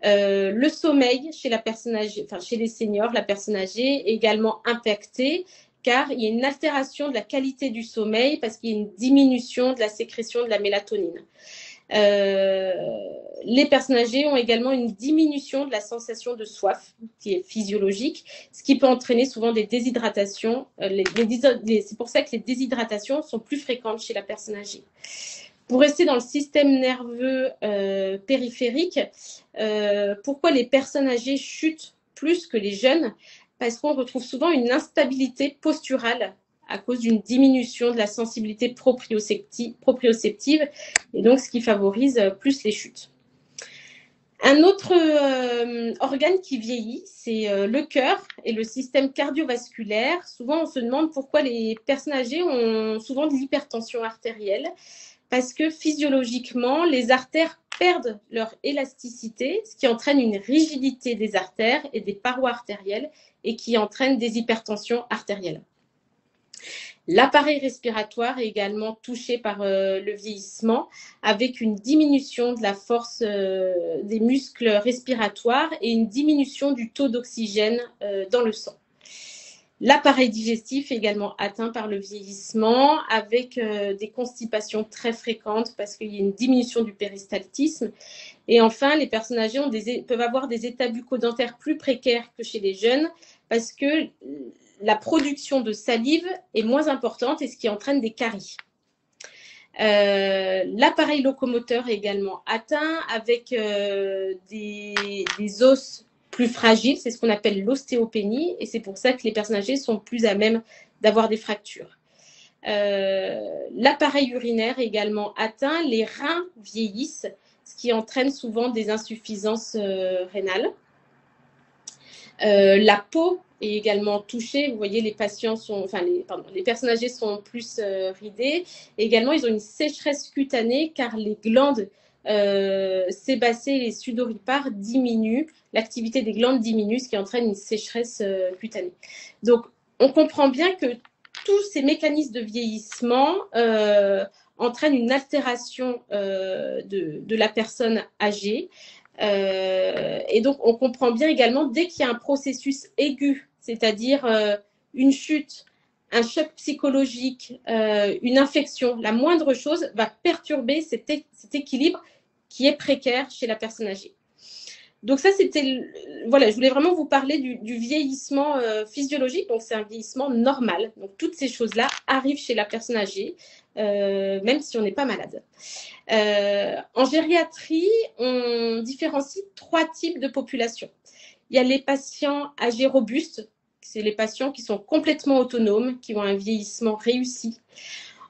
Le sommeil chez la personne âgée, enfin chez les seniors, la personne âgée est également impactée car il y a une altération de la qualité du sommeil parce qu'il y a une diminution de la sécrétion de la mélatonine. Les personnes âgées ont également une diminution de la sensation de soif qui est physiologique, ce qui peut entraîner souvent des déshydratations. C'est pour ça que les déshydratations sont plus fréquentes chez la personne âgée. Pour rester dans le système nerveux périphérique, pourquoi les personnes âgées chutent plus que les jeunes? Parce qu'on retrouve souvent une instabilité posturale à cause d'une diminution de la sensibilité proprioceptive et donc ce qui favorise plus les chutes. Un autre organe qui vieillit, c'est le cœur et le système cardiovasculaire. Souvent, on se demande pourquoi les personnes âgées ont souvent de l'hypertension artérielle. Parce que physiologiquement, les artères perdent leur élasticité, ce qui entraîne une rigidité des artères et des parois artérielles et qui entraîne des hypertensions artérielles. L'appareil respiratoire est également touché par le vieillissement, avec une diminution de la force des muscles respiratoires et une diminution du taux d'oxygène dans le sang. L'appareil digestif est également atteint par le vieillissement, avec des constipations très fréquentes parce qu'il y a une diminution du péristaltisme. Et enfin, les personnes âgées peuvent avoir des états bucco-dentaires plus précaires que chez les jeunes, parce que la production de salive est moins importante, et ce qui entraîne des caries. L'appareil locomoteur est également atteint, avec des os plus fragiles, c'est ce qu'on appelle l'ostéopénie, et c'est pour ça que les personnes âgées sont plus à même d'avoir des fractures. L'appareil urinaire est également atteint, les reins vieillissent, ce qui entraîne souvent des insuffisances rénales. La peau est également touchée. Vous voyez, les personnes âgées sont plus ridées. Et également, ils ont une sécheresse cutanée, car les glandes sébacées et les sudoripares diminuent. L'activité des glandes diminue, ce qui entraîne une sécheresse cutanée. Donc, on comprend bien que tous ces mécanismes de vieillissement entraînent une altération de la personne âgée. Et donc, on comprend bien également, dès qu'il y a un processus aigu, c'est-à-dire une chute, un choc psychologique, une infection, la moindre chose va perturber cet équilibre qui est précaire chez la personne âgée. Donc ça, voilà, je voulais vraiment vous parler du vieillissement physiologique. Donc c'est un vieillissement normal. Donc toutes ces choses-là arrivent chez la personne âgée, même si on n'est pas malade. En gériatrie, on différencie 3 types de populations. Il y a les patients âgés robustes, c'est les patients qui sont complètement autonomes, qui ont un vieillissement réussi.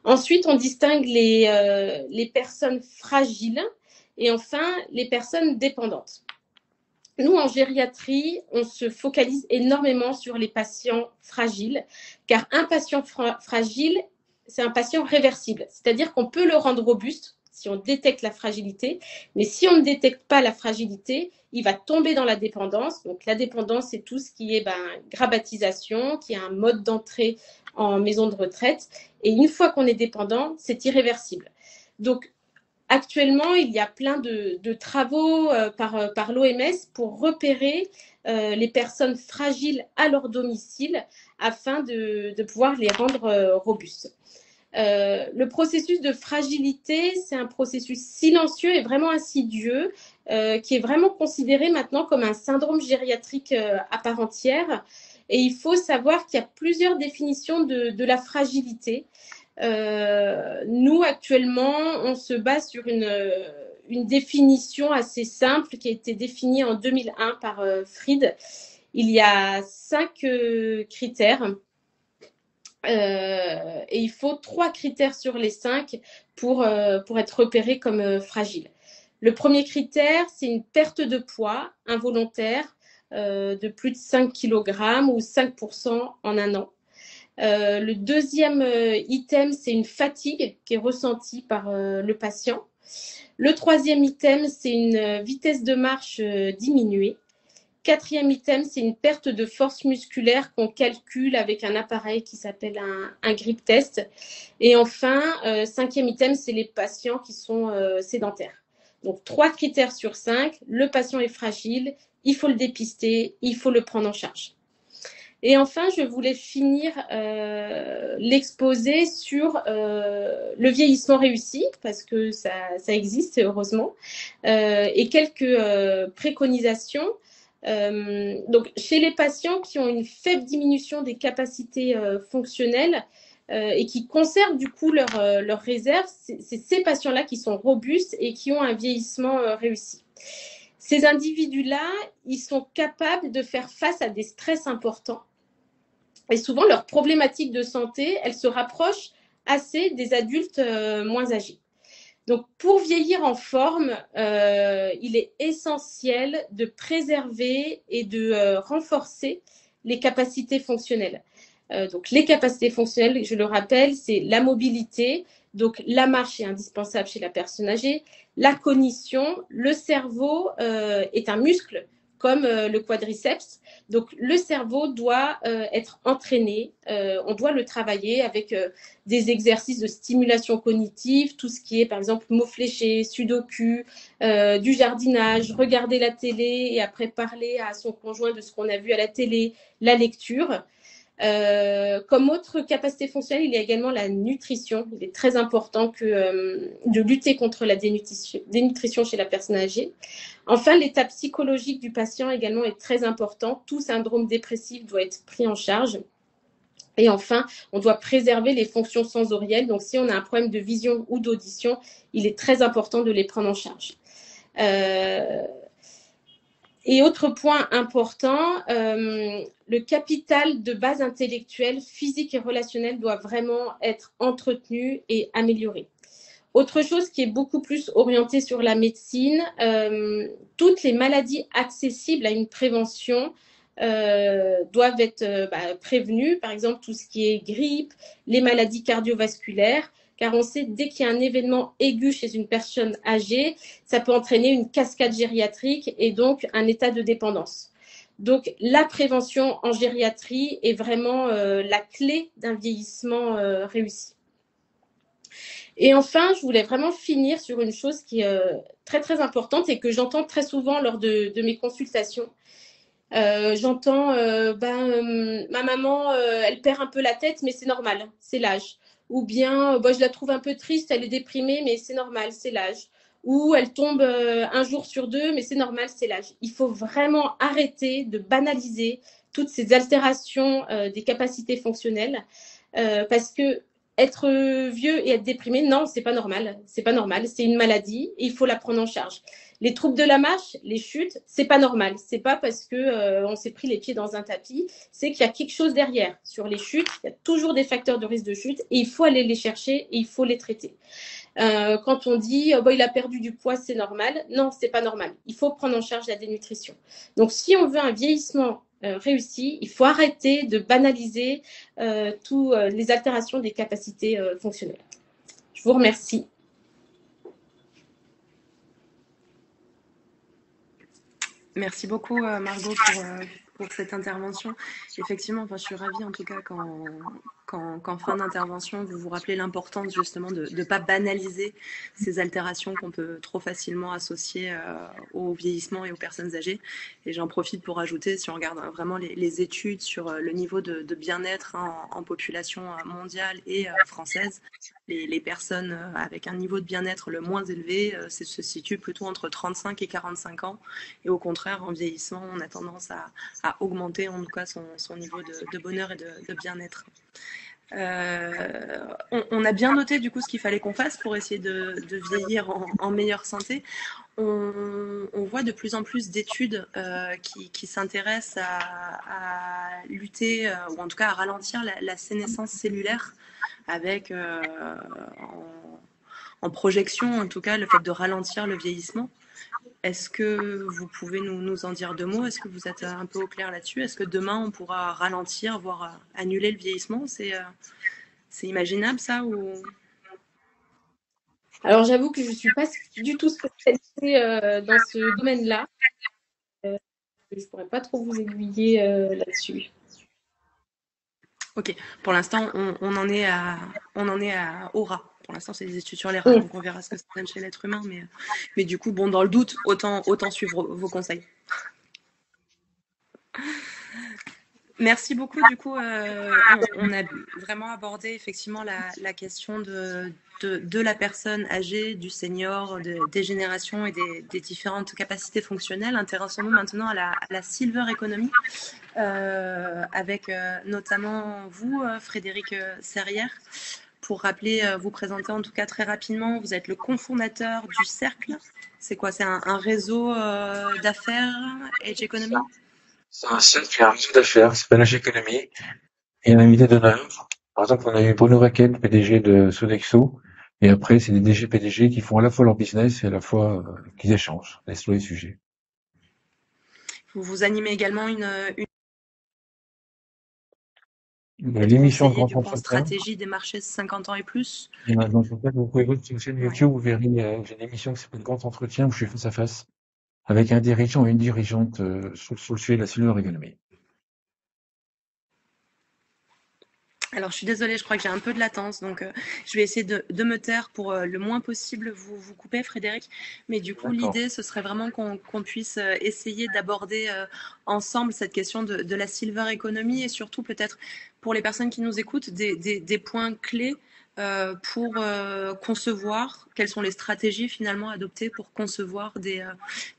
Ensuite, on distingue les personnes fragiles et enfin les personnes dépendantes. Nous, en gériatrie, on se focalise énormément sur les patients fragiles, car un patient fragile, c'est un patient réversible, c'est-à-dire qu'on peut le rendre robuste si on détecte la fragilité, mais si on ne détecte pas la fragilité, il va tomber dans la dépendance. Donc la dépendance, c'est tout ce qui est grabatisation, qui est un mode d'entrée en maison de retraite, et une fois qu'on est dépendant, c'est irréversible. Donc actuellement, il y a plein de travaux par l'OMS pour repérer les personnes fragiles à leur domicile afin de pouvoir les rendre robustes. Le processus de fragilité, c'est un processus silencieux et vraiment insidieux qui est vraiment considéré maintenant comme un syndrome gériatrique à part entière. Et il faut savoir qu'il y a plusieurs définitions de la fragilité. Nous, actuellement, on se base sur une définition assez simple qui a été définie en 2001 par Fried. Il y a 5 critères et il faut 3 critères sur les 5 pour être repéré comme fragile. Le premier critère, c'est une perte de poids involontaire de plus de 5 kg ou 5% en un an. Le deuxième item, c'est une fatigue qui est ressentie par le patient. Le troisième item, c'est une vitesse de marche diminuée. Quatrième item, c'est une perte de force musculaire qu'on calcule avec un appareil qui s'appelle un grip test. Et enfin, cinquième item, c'est les patients qui sont sédentaires. Donc 3 critères sur 5, le patient est fragile, il faut le dépister, il faut le prendre en charge. Et enfin, je voulais finir l'exposé sur le vieillissement réussi, parce que ça existe, heureusement, et quelques préconisations. Donc, chez les patients qui ont une faible diminution des capacités fonctionnelles et qui conservent du coup leur réserve, c'est ces patients-là qui sont robustes et qui ont un vieillissement réussi. Ces individus-là, ils sont capables de faire face à des stress importants. Et souvent, leurs problématiques de santé, elles se rapprochent assez des adultes moins âgés. Donc, pour vieillir en forme, il est essentiel de préserver et de renforcer les capacités fonctionnelles. Donc, les capacités fonctionnelles, je le rappelle, c'est la mobilité. Donc, la marche est indispensable chez la personne âgée. La cognition, le cerveau est un muscle comme le quadriceps. Donc, le cerveau doit être entraîné, on doit le travailler avec des exercices de stimulation cognitive, tout ce qui est, par exemple, mots fléchés, sudoku, du jardinage, regarder la télé et après parler à son conjoint de ce qu'on a vu à la télé, la lecture. Comme autre capacité fonctionnelle, il y a également la nutrition. Il est très important de lutter contre la dénutrition chez la personne âgée. Enfin, l'état psychologique du patient également est très important. Tout syndrome dépressif doit être pris en charge. Et enfin, on doit préserver les fonctions sensorielles. Donc, si on a un problème de vision ou d'audition, il est très important de les prendre en charge. Et autre point important, le capital de base intellectuelle, physique et relationnelle doit vraiment être entretenu et amélioré. Autre chose qui est beaucoup plus orientée sur la médecine, toutes les maladies accessibles à une prévention doivent être prévenues. Par exemple, tout ce qui est grippe, les maladies cardiovasculaires, car on sait dès qu'il y a un événement aigu chez une personne âgée, ça peut entraîner une cascade gériatrique et donc un état de dépendance. Donc, la prévention en gériatrie est vraiment la clé d'un vieillissement réussi. Et enfin, je voulais vraiment finir sur une chose qui est très, très importante et que j'entends très souvent lors de mes consultations. J'entends, ma maman, elle perd un peu la tête, mais c'est normal, c'est l'âge. Ou bien, je la trouve un peu triste, elle est déprimée, mais c'est normal, c'est l'âge. Ou elle tombe un jour sur deux, mais c'est normal, c'est l'âge. Il faut vraiment arrêter de banaliser toutes ces altérations des capacités fonctionnelles parce que être vieux et être déprimé, non, c'est pas normal. C'est pas normal, c'est une maladie et il faut la prendre en charge. Les troubles de la marche, les chutes, c'est pas normal. C'est pas parce que on s'est pris les pieds dans un tapis, c'est qu'il y a quelque chose derrière. Sur les chutes, il y a toujours des facteurs de risque de chute et il faut aller les chercher et il faut les traiter. Quand on dit il a perdu du poids, c'est normal. Non, c'est pas normal. Il faut prendre en charge la dénutrition. Donc, si on veut un vieillissement réussi, il faut arrêter de banaliser toutes les altérations des capacités fonctionnelles. Je vous remercie. Merci beaucoup Margot pour cette intervention. Effectivement, je suis ravie en tout cas qu'en fin d'intervention, vous vous rappelez l'importance justement de ne pas banaliser ces altérations qu'on peut trop facilement associer au vieillissement et aux personnes âgées. Et j'en profite pour ajouter, si on regarde vraiment les études sur le niveau de bien-être en population mondiale et française, les personnes avec un niveau de bien-être le moins élevé se situent plutôt entre 35 et 45 ans. Et au contraire, en vieillissant, on a tendance à augmenter en tout cas son niveau de bonheur et de bien-être. On a bien noté du coup ce qu'il fallait qu'on fasse pour essayer de vieillir en meilleure santé. On voit de plus en plus d'études qui s'intéressent à lutter ou en tout cas à ralentir la sénescence cellulaire avec en projection en tout cas le fait de ralentir le vieillissement. Est-ce que vous pouvez nous en dire deux mots? Est-ce que vous êtes un peu au clair là-dessus? Est-ce que demain on pourra ralentir, voire annuler le vieillissement? C'est imaginable ça ou... Alors j'avoue que je ne suis pas du tout spécialisée dans ce domaine-là. Je ne pourrais pas trop vous aiguiller là-dessus. Ok, pour l'instant on en est à aura. Pour l'instant, c'est des études sur les rats, donc on verra ce que ça donne chez l'être humain. Mais du coup, dans le doute, autant suivre vos conseils. Merci beaucoup. Du coup, on a vraiment abordé effectivement la question de la personne âgée, du senior, des générations et des différentes capacités fonctionnelles. Intéressons-nous maintenant à la silver economy, avec notamment vous, Frédéric Serrière. Pour rappeler, vous présenter en tout cas très rapidement, vous êtes le cofondateur du Cercle. C'est quoi? C'est un réseau d'affaires, Age Economy? C'est un cercle, un réseau d'affaires, c'est s'appelle Age Economy. Et un invité d'honneur. Par exemple, on a eu Bruno Vaquette, PDG de Sodexo. Et après, c'est des DG, PDG qui font à la fois leur business et à la fois qu'ils échangent sur les sujets. Vous animez également une l'émission Grand du plan Entretien. stratégie des marchés 50 ans et plus. Et maintenant, vous pouvez voir sur une chaîne YouTube, vous verrez, j'ai une émission qui s'appelle Grand Entretien où je suis face à face avec un dirigeant ou une dirigeante sur le sujet de la silver economy. Alors, je suis désolée, je crois que j'ai un peu de latence, donc je vais essayer de me taire pour le moins possible vous couper, Frédéric. Mais du coup, l'idée, ce serait vraiment qu'on puisse essayer d'aborder ensemble cette question de la silver economy et surtout peut-être pour les personnes qui nous écoutent, des points clés pour concevoir, quelles sont les stratégies finalement adoptées pour concevoir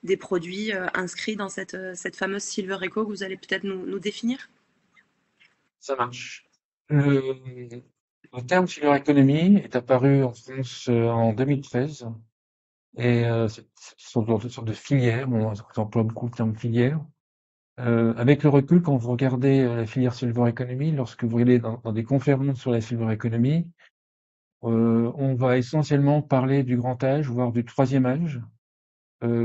des produits inscrits dans cette fameuse silver eco que vous allez peut-être nous définir. Ça marche. Le terme silver economy est apparu en France en 2013 et c'est une sorte de filière, on emploie beaucoup le terme filière. Avec le recul, quand vous regardez la filière silver economy, lorsque vous regardez dans des conférences sur la silver economy, on va essentiellement parler du grand âge, voire du troisième âge,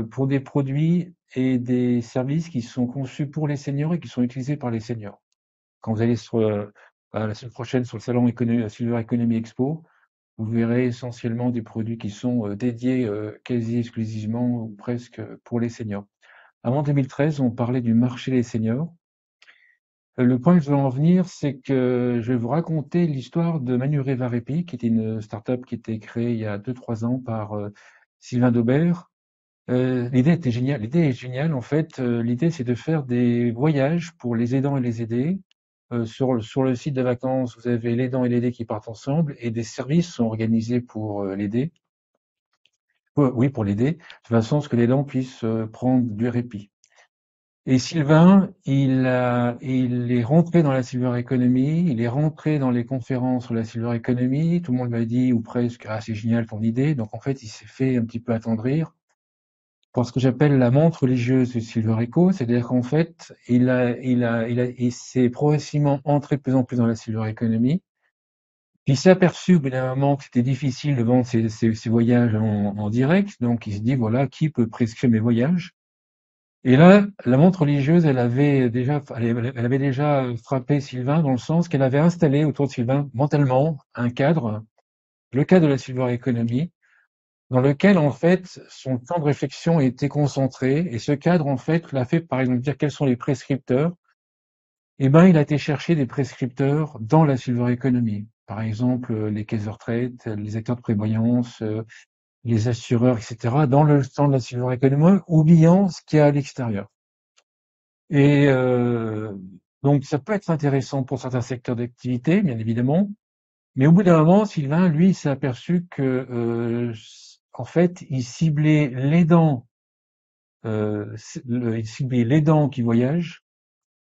pour des produits et des services qui sont conçus pour les seniors et qui sont utilisés par les seniors. Quand vous allez la semaine prochaine sur le salon Silver Economy Expo, vous verrez essentiellement des produits qui sont dédiés quasi exclusivement ou presque pour les seniors. Avant 2013, on parlait du marché des seniors. Le point que je veux en venir, c'est que je vais vous raconter l'histoire de Manureva Repi, qui était une start-up qui était créée il y a 2-3 ans par Sylvain Daubert. L'idée était géniale. L'idée est géniale. En fait, l'idée, c'est de faire des voyages pour les aidants et les aidés. Sur le site de vacances, vous avez l'aidant et l'aidé qui partent ensemble et des services sont organisés pour l'aider. Oui, pour l'aider, de façon à ce que l'aidant puisse prendre du répit. Et Sylvain, il est rentré dans la silver economy, il est rentré dans les conférences sur la silver economy. Tout le monde m'a dit, ou presque, ah, c'est génial ton idée. Donc, en fait, il s'est fait un petit peu attendrir pour ce que j'appelle la montre religieuse du silver eco. C'est-à-dire qu'en fait, il s'est progressivement entré de plus en plus dans la silver economy. Il s'est aperçu au bout d'un moment que c'était difficile de vendre ses voyages en direct. Donc, il se dit, voilà, qui peut prescrire mes voyages? Et là, la montre religieuse, elle avait déjà frappé Sylvain dans le sens qu'elle avait installé autour de Sylvain mentalement un cadre, le cadre de la silver economy, dans lequel en fait son temps de réflexion était concentré. Et ce cadre en fait l'a fait par exemple dire quels sont les prescripteurs. Eh ben, il a été chercher des prescripteurs dans la silver economy. Par exemple, les caisses de retraite, les acteurs de prévoyance, les assureurs, etc., dans le temps de la silver economy, oubliant ce qu'il y a à l'extérieur. Et donc, ça peut être intéressant pour certains secteurs d'activité, bien évidemment. Mais au bout d'un moment, Sylvain, lui, s'est aperçu que, en fait, il ciblait l'aidant, il ciblait l'aidant qui voyage,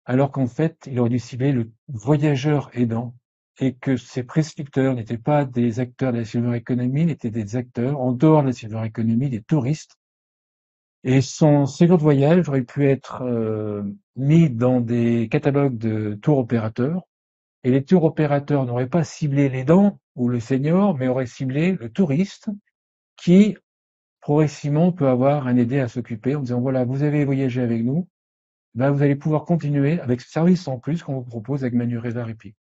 alors qu'en fait, il aurait dû cibler le voyageur aidant, et que ces prescripteurs n'étaient pas des acteurs de la silver economy, mais étaient des acteurs en dehors de la silver economy, des touristes. Et son séjour de voyage aurait pu être mis dans des catalogues de tours opérateurs, et les tours opérateurs n'auraient pas ciblé l'aidant ou le senior, mais auraient ciblé le touriste qui, progressivement, peut avoir un aidé à s'occuper en disant, voilà, vous avez voyagé avec nous, ben, vous allez pouvoir continuer avec ce service en plus qu'on vous propose avec Manureva Repi.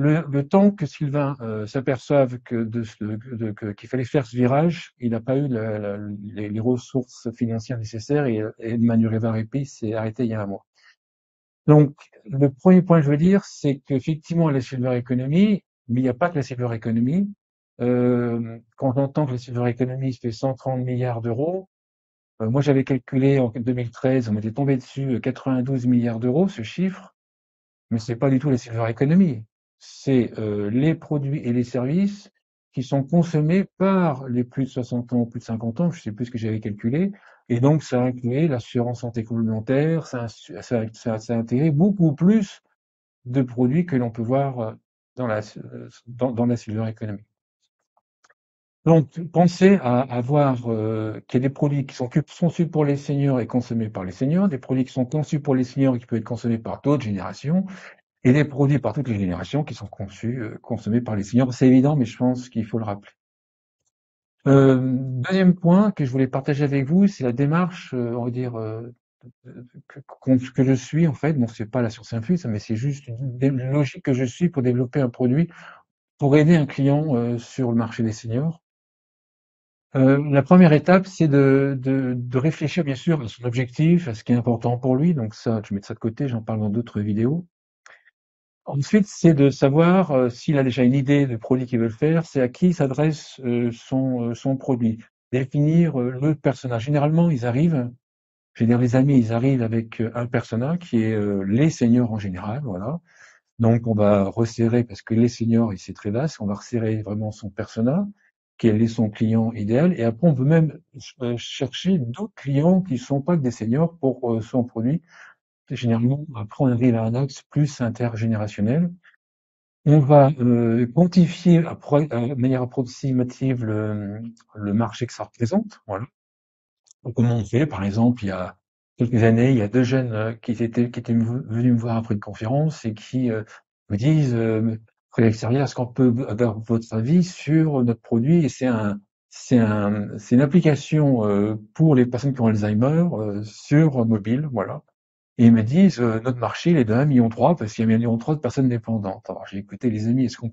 Le temps que Sylvain s'aperçoive qu'il fallait faire ce virage, il n'a pas eu les ressources financières nécessaires et Manureva Repi s'est arrêté il y a un mois. Donc, le premier point que je veux dire, c'est qu'effectivement, la silver economy, mais il n'y a pas que la silver economy. Quand j'entends que la silver economy fait 130 milliards d'euros, moi j'avais calculé en 2013, on m'était tombé dessus 92 milliards d'euros, ce chiffre, mais c'est pas du tout la silver economy. C'est les produits et les services qui sont consommés par les plus de 60 ans ou plus de 50 ans, je sais plus ce que j'avais calculé, et donc ça a inclué l'assurance santé complémentaire, ça a intégré beaucoup plus de produits que l'on peut voir dans la silver economy. Donc, pensez à avoir qu'il y a des produits qui sont conçus pour les seniors et consommés par les seniors, des produits qui sont conçus pour les seniors et qui peuvent être consommés par d'autres générations, et des produits par toutes les générations qui sont consommés par les seniors. C'est évident, mais je pense qu'il faut le rappeler. Deuxième point que je voulais partager avec vous, c'est la démarche, on va dire, que je suis en fait. Bon, c'est pas la science infuse, mais c'est juste une logique que je suis pour développer un produit pour aider un client sur le marché des seniors. La première étape, c'est de réfléchir bien sûr à son objectif, à ce qui est important pour lui. Donc ça, je mets ça de côté, j'en parle dans d'autres vidéos. Ensuite, c'est de savoir s'il a déjà une idée de produit qu'il veut faire, c'est à qui s'adresse son produit. Définir le personnage. Généralement, je veux dire les amis, ils arrivent avec un persona qui est les seniors en général, voilà. Donc on va resserrer, parce que les seniors, c'est très vaste, on va resserrer vraiment son persona, quel est son client idéal, et après on peut même chercher d'autres clients qui ne sont pas que des seniors pour son produit. Généralement, après on arrive à un axe plus intergénérationnel. On va quantifier de manière approximative le marché que ça représente. Voilà. Donc, comment on fait? Par exemple, il y a quelques années, il y a deux jeunes qui étaient venus me voir après une conférence et qui me disent Frédéric Serrière, est-ce qu'on peut avoir votre avis sur notre produit? Et c'est une application pour les personnes qui ont Alzheimer sur mobile, voilà. Et ils me disent notre marché il est de 1,3 million parce qu'il y a 1,3 million de personnes dépendantes. Alors j'ai écouté les amis, est-ce que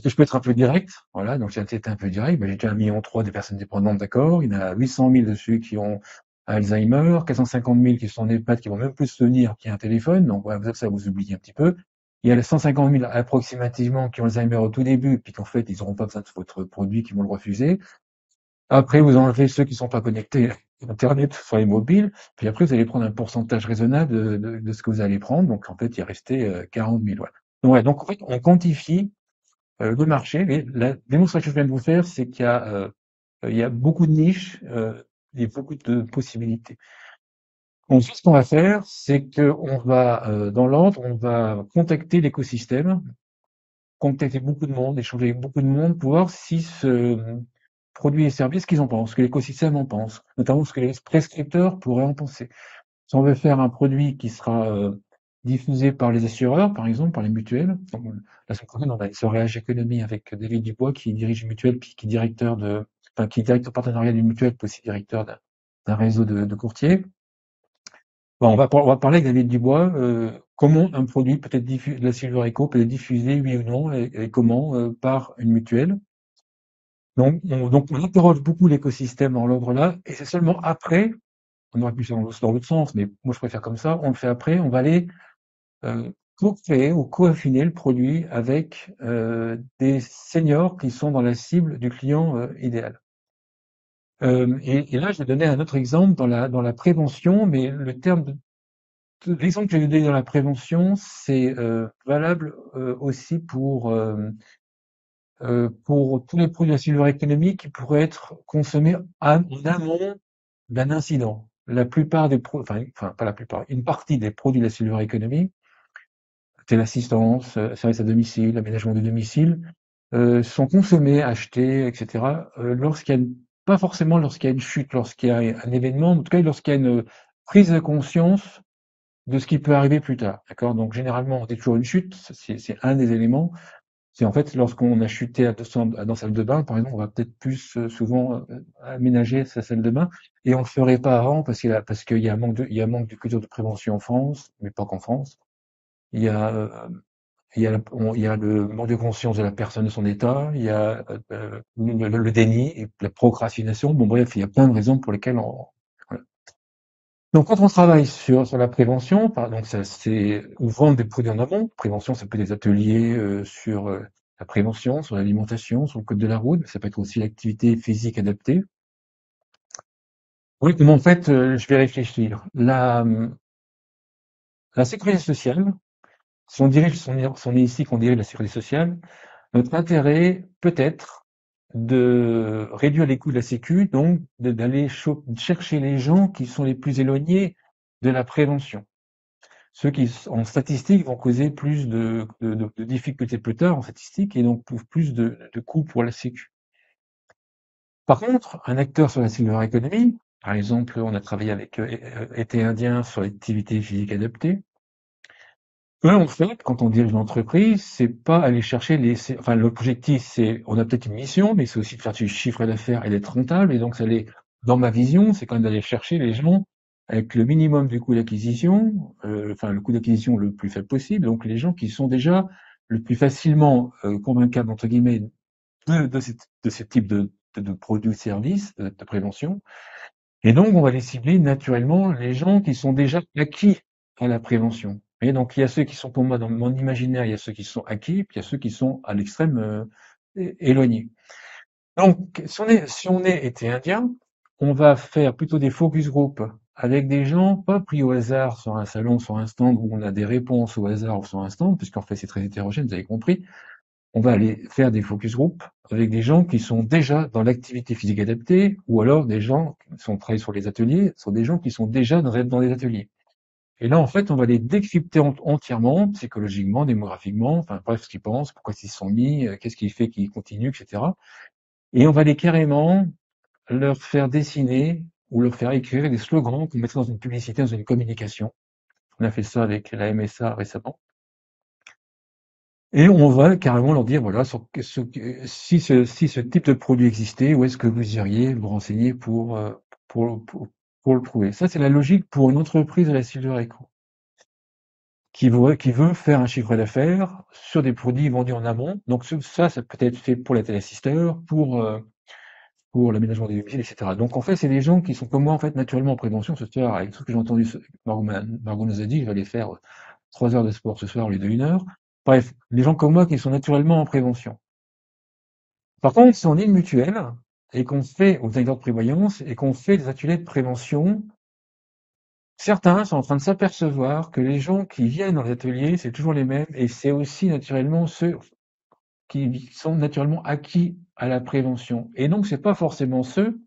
je peux être un peu direct? Voilà, donc j'ai été un peu direct. Ben, j'ai déjà 1,3 million des personnes dépendantes, d'accord. Il y en a 800 000 dessus qui ont Alzheimer, 450 000 qui sont en EHPAD, qui vont même plus se tenir qu'il y a un téléphone. Donc voilà, ça vous oubliez un petit peu. Il y a les 150 000 approximativement qui ont Alzheimer au tout début, puis qu'en fait ils n'auront pas besoin de votre produit, qui vont le refuser. Après, vous enlevez ceux qui sont pas connectés à Internet sur les mobiles, puis après vous allez prendre un pourcentage raisonnable de ce que vous allez prendre. Donc en fait, il est resté 40 000. Voilà. Donc, ouais, donc en fait, on quantifie le marché. Mais la démonstration que je viens de vous faire, c'est il y a beaucoup de niches, il y a beaucoup de possibilités. Ensuite, ce qu'on va faire, c'est que on va, dans l'ordre, on va contacter l'écosystème, contacter beaucoup de monde, échanger avec beaucoup de monde pour voir si ce produit et service, ce qu'ils en pensent, ce que l'écosystème en pense, notamment ce que les prescripteurs pourraient en penser. Si on veut faire un produit qui sera diffusé par les assureurs, par exemple, par les mutuelles. Donc, la semaine prochaine, on a une soirée Age Économie avec David Dubois, qui dirige une mutuelle, puis qui est directeur qui est directeur partenariat d'une mutuelle, puis aussi directeur d'un réseau de courtiers. Bon, on va parler avec David Dubois, comment un produit peut être diffusé, de la Silver Eco peut être diffusé, oui ou non, et comment, par une mutuelle. Donc on interroge beaucoup l'écosystème dans l'ordre là, et c'est seulement après, on aurait pu faire dans l'autre sens, mais moi je préfère comme ça, on le fait après, on va aller co-créer ou co-affiner le produit avec des seniors qui sont dans la cible du client idéal. Et là, je vais donner un autre exemple dans la prévention, mais l'exemple que je vais donner dans la prévention, c'est valable aussi pour tous les produits de la silver economy qui pourraient être consommés en amont d'un incident. La plupart des enfin pas la plupart, une partie des produits de la silver economy, téléassistance, service à domicile, aménagement de domicile, sont consommés, achetés, etc. Pas forcément lorsqu'il y a une chute, lorsqu'il y a un événement, en tout cas lorsqu'il y a une prise de conscience de ce qui peut arriver plus tard. D'accord? Donc généralement, on dit toujours une chute, c'est un des éléments. C'est en fait lorsqu'on a chuté dans salle de bain, par exemple, on va peut-être plus souvent aménager sa salle de bain, et on le ferait pas avant parce qu'il y a un manque de culture de prévention en France, mais pas qu'en France. Il y a il y a le manque de conscience de la personne de son état, il y a le déni et la procrastination. Bon, bref, il y a plein de raisons pour lesquelles voilà. Donc, quand on travaille sur la prévention, donc ça, c'est ou vendre des produits en amont. Prévention, ça peut être des ateliers sur la prévention, sur l'alimentation, sur le code de la route, mais ça peut être aussi l'activité physique adaptée. Oui, comment en fait, je vais réfléchir. La sécurité sociale, si on est ici qu'on dirige la sécurité sociale, notre intérêt peut être de réduire les coûts de la sécu, donc d'aller chercher les gens qui sont les plus éloignés de la prévention. Ceux qui, en statistique, vont causer plus de difficultés plus tard en statistique et donc plus de coûts pour la sécu. Par contre, un acteur sur la silver economy, par exemple, on a travaillé avec Été Indien sur l'activité physique adaptée. En fait, quand on dirige une entreprise, c'est pas aller chercher enfin, l'objectif, on a peut-être une mission, mais c'est aussi de faire du chiffre d'affaires et d'être rentable. Et donc, dans ma vision, c'est quand même d'aller chercher les gens avec le minimum du coût d'acquisition, enfin, le coût d'acquisition le plus faible possible. Donc, les gens qui sont déjà le plus facilement convaincables, entre guillemets, de ce type de de produits ou de services de prévention. Et donc, on va les cibler naturellement les gens qui sont déjà acquis à la prévention. Et donc, il y a ceux qui sont pour moi dans mon imaginaire, il y a ceux qui sont acquis, puis il y a ceux qui sont à l'extrême éloignés. Donc, si on est été indien, on va faire plutôt des focus group avec des gens pas pris au hasard sur un salon, sur un stand où on a des réponses au hasard sur un stand, puisqu'en fait c'est très hétérogène, vous avez compris. On va aller faire des focus group avec des gens qui sont déjà dans l'activité physique adaptée, ou alors des gens qui sont travaillés sur les ateliers, sont des gens qui sont déjà dans les ateliers. Et là, en fait, on va les décrypter entièrement, psychologiquement, démographiquement, enfin bref, ce qu'ils pensent, pourquoi ils s'y sont mis, qu'est-ce qui fait qu'ils continuent, etc. Et on va les carrément leur faire dessiner ou leur faire écrire des slogans qu'on mettrait dans une publicité, dans une communication. On a fait ça avec la MSA récemment. Et on va carrément leur dire, voilà, si ce type de produit existait, où est-ce que vous iriez vous renseigner pour, pour le trouver. Ça, c'est la logique pour une entreprise de la Silver Eco, qui veut faire un chiffre d'affaires sur des produits vendus en amont. Donc ça peut être fait pour la téléassisteur, pour l'aménagement des domiciles, etc. Donc en fait, c'est des gens qui sont comme moi, en fait, naturellement en prévention. C'est-à-dire, avec tout ce que j'ai entendu, Margot nous a dit, je vais aller faire 3 heures de sport ce soir au lieu de 1 heure. Bref, des gens comme moi qui sont naturellement en prévention. Par contre, si on est une mutuelle et qu'on fait, aux acteurs de prévoyance, et qu'on fait des ateliers de prévention, certains sont en train de s'apercevoir que les gens qui viennent dans les ateliers, c'est toujours les mêmes, et c'est aussi naturellement ceux qui sont naturellement acquis à la prévention. Et donc, c'est pas forcément ceux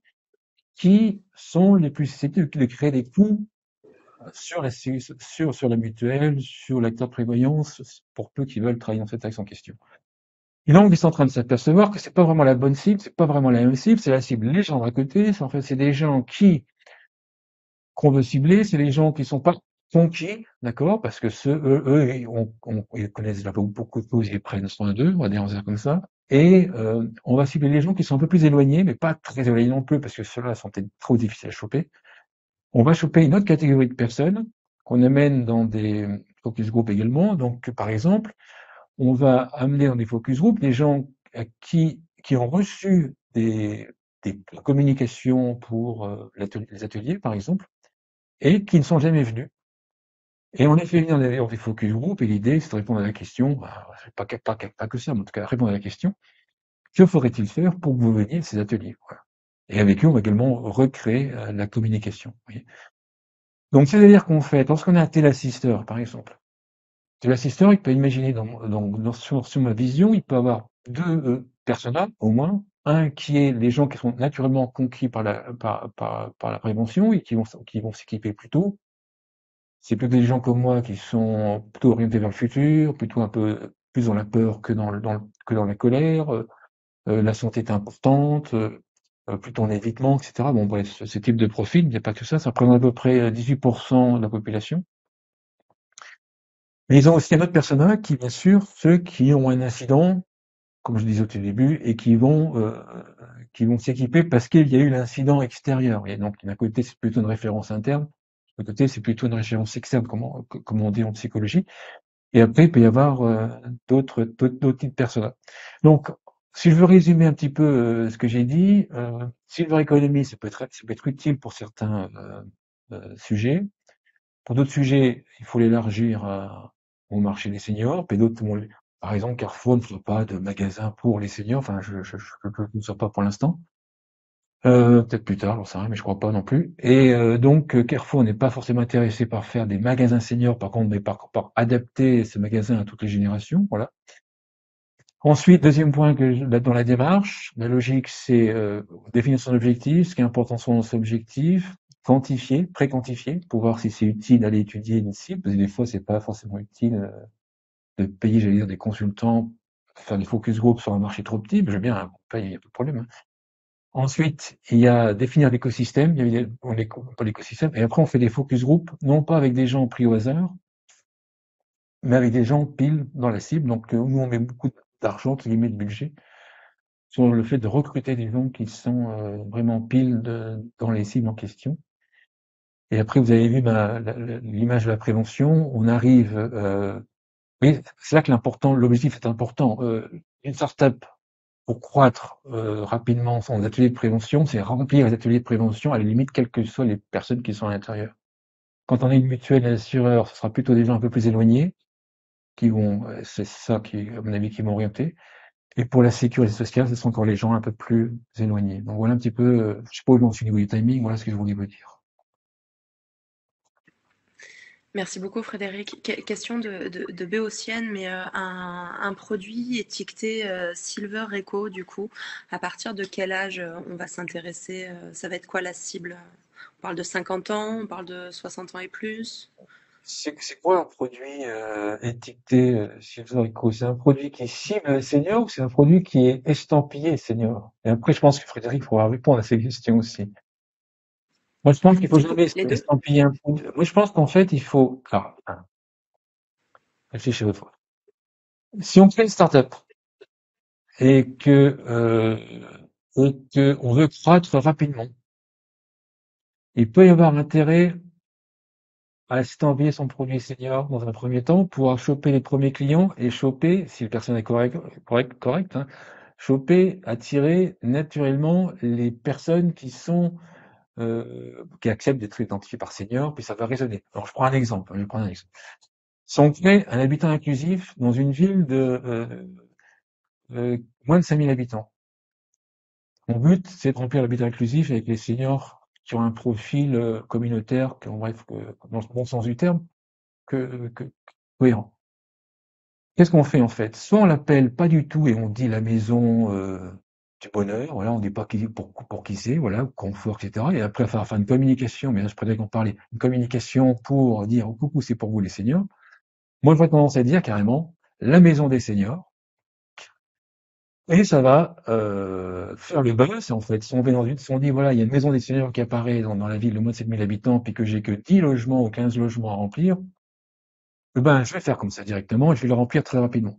qui sont les plus susceptibles de créer des coûts sur la mutuelle, sur l'acteur de prévoyance, pour peu qui veulent travailler dans cette axe en question. Et donc, ils sont en train de s'apercevoir que c'est pas vraiment la bonne cible, c'est pas vraiment la même cible, c'est la cible les gens d'à côté, en fait, c'est des gens qu'on veut cibler, c'est les gens qui sont pas conquis, d'accord, parce que ils connaissent déjà beaucoup de choses, ils prennent soin d'eux, on va dire comme ça, et on va cibler les gens qui sont un peu plus éloignés, mais pas très éloignés non plus, parce que ceux-là sont peut-être trop difficiles à choper. On va choper une autre catégorie de personnes qu'on amène dans des focus group également. Donc, par exemple, on va amener dans des focus group des gens qui ont reçu des communications pour les ateliers, par exemple, et qui ne sont jamais venus. Et on les fait venir dans des focus group, et l'idée, c'est de répondre à la question, pas que ça, mais en tout cas, répondre à la question, que faudrait-il faire pour que vous veniez à ces ateliers? Voilà. Et avec eux, on va également recréer la communication. Vous voyez. Donc, c'est-à-dire qu'on fait, lorsqu'on a un téléassisteur, par exemple, téléassisteur, il peut imaginer sur ma vision, il peut avoir deux personnages, au moins. Un qui est les gens qui sont naturellement conquis par la prévention et qui vont s'équiper plus tôt. C'est plutôt des gens comme moi qui sont plutôt orientés vers le futur, plutôt un peu plus dans la peur que dans la colère. La santé est importante, plutôt en évitement, etc. Bon, bref, ce type de profil, il n'y a pas que ça représente à peu près 18% de la population. Mais ils ont aussi un autre personnage qui, bien sûr, ceux qui ont un incident, comme je disais au tout début, et qui vont s'équiper parce qu'il y a eu l'incident extérieur. Et donc, d'un côté, c'est plutôt une référence interne, de l'autre côté, c'est plutôt une référence externe, comme on dit en psychologie. Et après, il peut y avoir d'autres types de personnages. Donc, si je veux résumer un petit peu ce que j'ai dit, Silver Economy, ça peut être utile pour certains sujets. Pour d'autres sujets, il faut l'élargir au marché des seniors. Puis d'autres, par exemple, Carrefour ne fait pas de magasin pour les seniors. Enfin, je ne sais pas pour l'instant. Peut-être plus tard, j'en sais rien, mais je crois pas non plus. Et donc, Carrefour n'est pas forcément intéressé par faire des magasins seniors, par contre, mais par adapter ces magasins à toutes les générations. Voilà. Ensuite, deuxième point dans la démarche, la logique, c'est définir son objectif. Ce qui est important sont ses objectifs, quantifier, pré-quantifier, pour voir si c'est utile d'aller étudier une cible, parce que des fois, c'est pas forcément utile de payer, j'allais dire, des consultants, faire des focus group sur un marché trop petit. Je veux bien, on paye, il n'y a pas de problème. Ensuite, il y a définir l'écosystème, pas l'écosystème, et après on fait des focus group, non pas avec des gens pris au hasard, mais avec des gens pile dans la cible. Donc nous on met beaucoup d'argent, qui met de budget, sur le fait de recruter des gens qui sont vraiment pile dans les cibles en question. Et après vous avez vu l'image de la prévention, on arrive, oui, c'est là que l'objectif est important. Une startup, pour croître rapidement son atelier de prévention, c'est remplir les ateliers de prévention à la limite, quelles que soient les personnes qui sont à l'intérieur. Quand on est une mutuelle et assureur, ce sera plutôt des gens un peu plus éloignés qui vont, c'est ça qui, à mon avis, qui vont orienter. Et pour la sécurité sociale, ce sont encore les gens un peu plus éloignés. Donc voilà un petit peu, je sais pas où j'en suis au niveau du timing, voilà ce que je voulais vous dire. Merci beaucoup Frédéric. Question de Béotienne, mais un produit étiqueté Silver Eco, du coup, à partir de quel âge on va s'intéresser Ça va être quoi la cible? On parle de 50 ans, on parle de 60 ans et plus? C'est quoi un produit étiqueté Silver Eco? C'est un produit qui cible les seniors ou c'est un produit qui est estampillé senior? Et après, je pense que Frédéric pourra répondre à ces questions aussi. Moi, je pense qu'il faut Du coup, jamais les deux? estampiller un produit. Moi, je pense qu'en fait, il faut... Alors, réfléchissez à votre fois. Si on crée une start-up et que on veut croître rapidement, il peut y avoir intérêt à estampiller son produit senior dans un premier temps, pouvoir choper les premiers clients et choper, si la personne est correcte, hein, choper, attirer naturellement les personnes qui sont qui acceptent d'être identifiées par senior, puis ça va résonner. Alors je prends un exemple. Si on crée un habitat inclusif dans une ville de moins de 5000 habitants, mon but c'est de remplir l'habitat inclusif avec les seniors qui ont un profil communautaire, bref, dans le bon sens du terme, cohérent. Qu'est-ce qu'on fait en fait? Soit on l'appelle pas du tout et on dit la maison du bonheur, voilà, on dit pas pour qui c'est, voilà, confort, etc. Et après, il va faire une communication, mais là je préfère qu'on parlait, une communication pour dire oh, coucou, c'est pour vous les seniors. Moi, j'aurais tendance à dire carrément la maison des seniors, et ça va faire le buzz en fait. Si on, si on dit voilà, il y a une maison des seniors qui apparaît dans la ville de moins de 7000 habitants, puis que j'ai que 10 logements ou 15 logements à remplir, ben je vais faire comme ça directement et je vais le remplir très rapidement.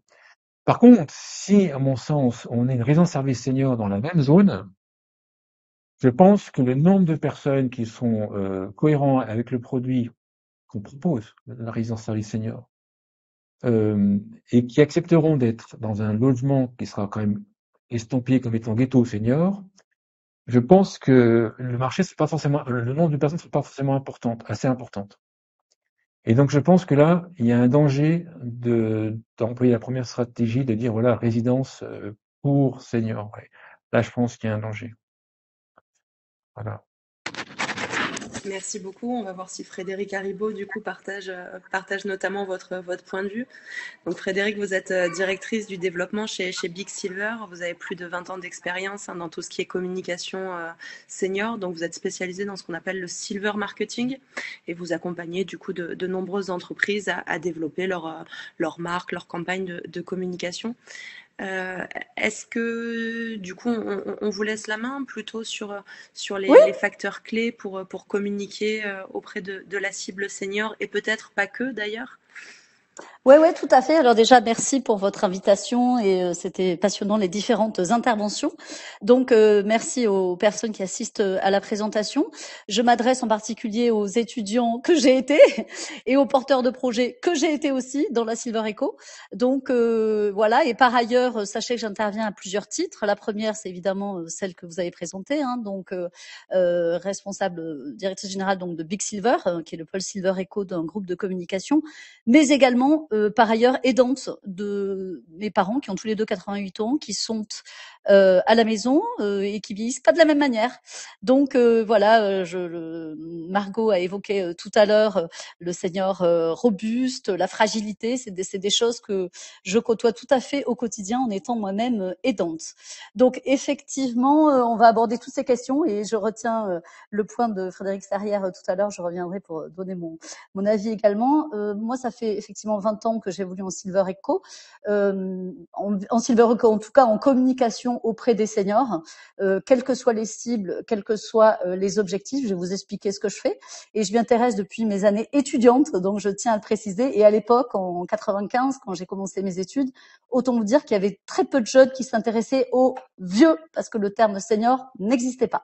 Par contre, si, à mon sens, on est une résidence-service senior dans la même zone, je pense que le nombre de personnes qui sont cohérents avec le produit qu'on propose, la résidence-service senior, et qui accepteront d'être dans un logement qui sera quand même estampillé comme étant ghetto senior, je pense que le marché, c'est pas forcément, le nombre de personnes ne sera pas forcément assez importante. Et donc, je pense que là, il y a un danger d'employer la première stratégie de dire, voilà, résidence pour seniors. Ouais. Là, je pense qu'il y a un danger. Voilà. Merci beaucoup. On va voir si Frédéric Haribo, du coup, partage notamment votre point de vue. Donc Frédéric, vous êtes directrice du développement chez Big Silver. Vous avez plus de 20 ans d'expérience dans tout ce qui est communication senior. Donc vous êtes spécialisée dans ce qu'on appelle le silver marketing et vous accompagnez du coup de nombreuses entreprises à développer leur marque, leur campagne de communication. Est-ce que du coup on vous laisse la main plutôt sur les facteurs clés pour communiquer auprès de la cible senior et peut-être pas que d'ailleurs? Ouais, tout à fait. Alors déjà, merci pour votre invitation et c'était passionnant les différentes interventions. Donc merci aux personnes qui assistent à la présentation. Je m'adresse en particulier aux étudiants que j'ai été et aux porteurs de projets que j'ai été aussi dans la Silver Eco. Donc voilà. Et par ailleurs, sachez que j'interviens à plusieurs titres. La première, c'est évidemment celle que vous avez présentée, hein, donc responsable directrice générale donc de Big Silver, qui est le pôle Silver Eco d'un groupe de communication, mais également par ailleurs aidante de mes parents qui ont tous les deux 88 ans, qui sont à la maison et qui vieillissent pas de la même manière. Donc voilà, Margot a évoqué tout à l'heure le senior robuste, la fragilité, c'est des choses que je côtoie tout à fait au quotidien en étant moi-même aidante. Donc effectivement, on va aborder toutes ces questions et je retiens le point de Frédéric Serrière tout à l'heure, je reviendrai pour donner mon avis également. Moi, ça fait effectivement 20 ans que j'évolue en Silver Eco, en Silver Eco, en tout cas en communication auprès des seniors, quelles que soient les cibles, quels que soient les objectifs. Je vais vous expliquer ce que je fais. Et je m'y intéresse depuis mes années étudiantes, donc je tiens à le préciser. Et à l'époque, en 95, quand j'ai commencé mes études, autant vous dire qu'il y avait très peu de jeunes qui s'intéressaient aux vieux, parce que le terme senior n'existait pas.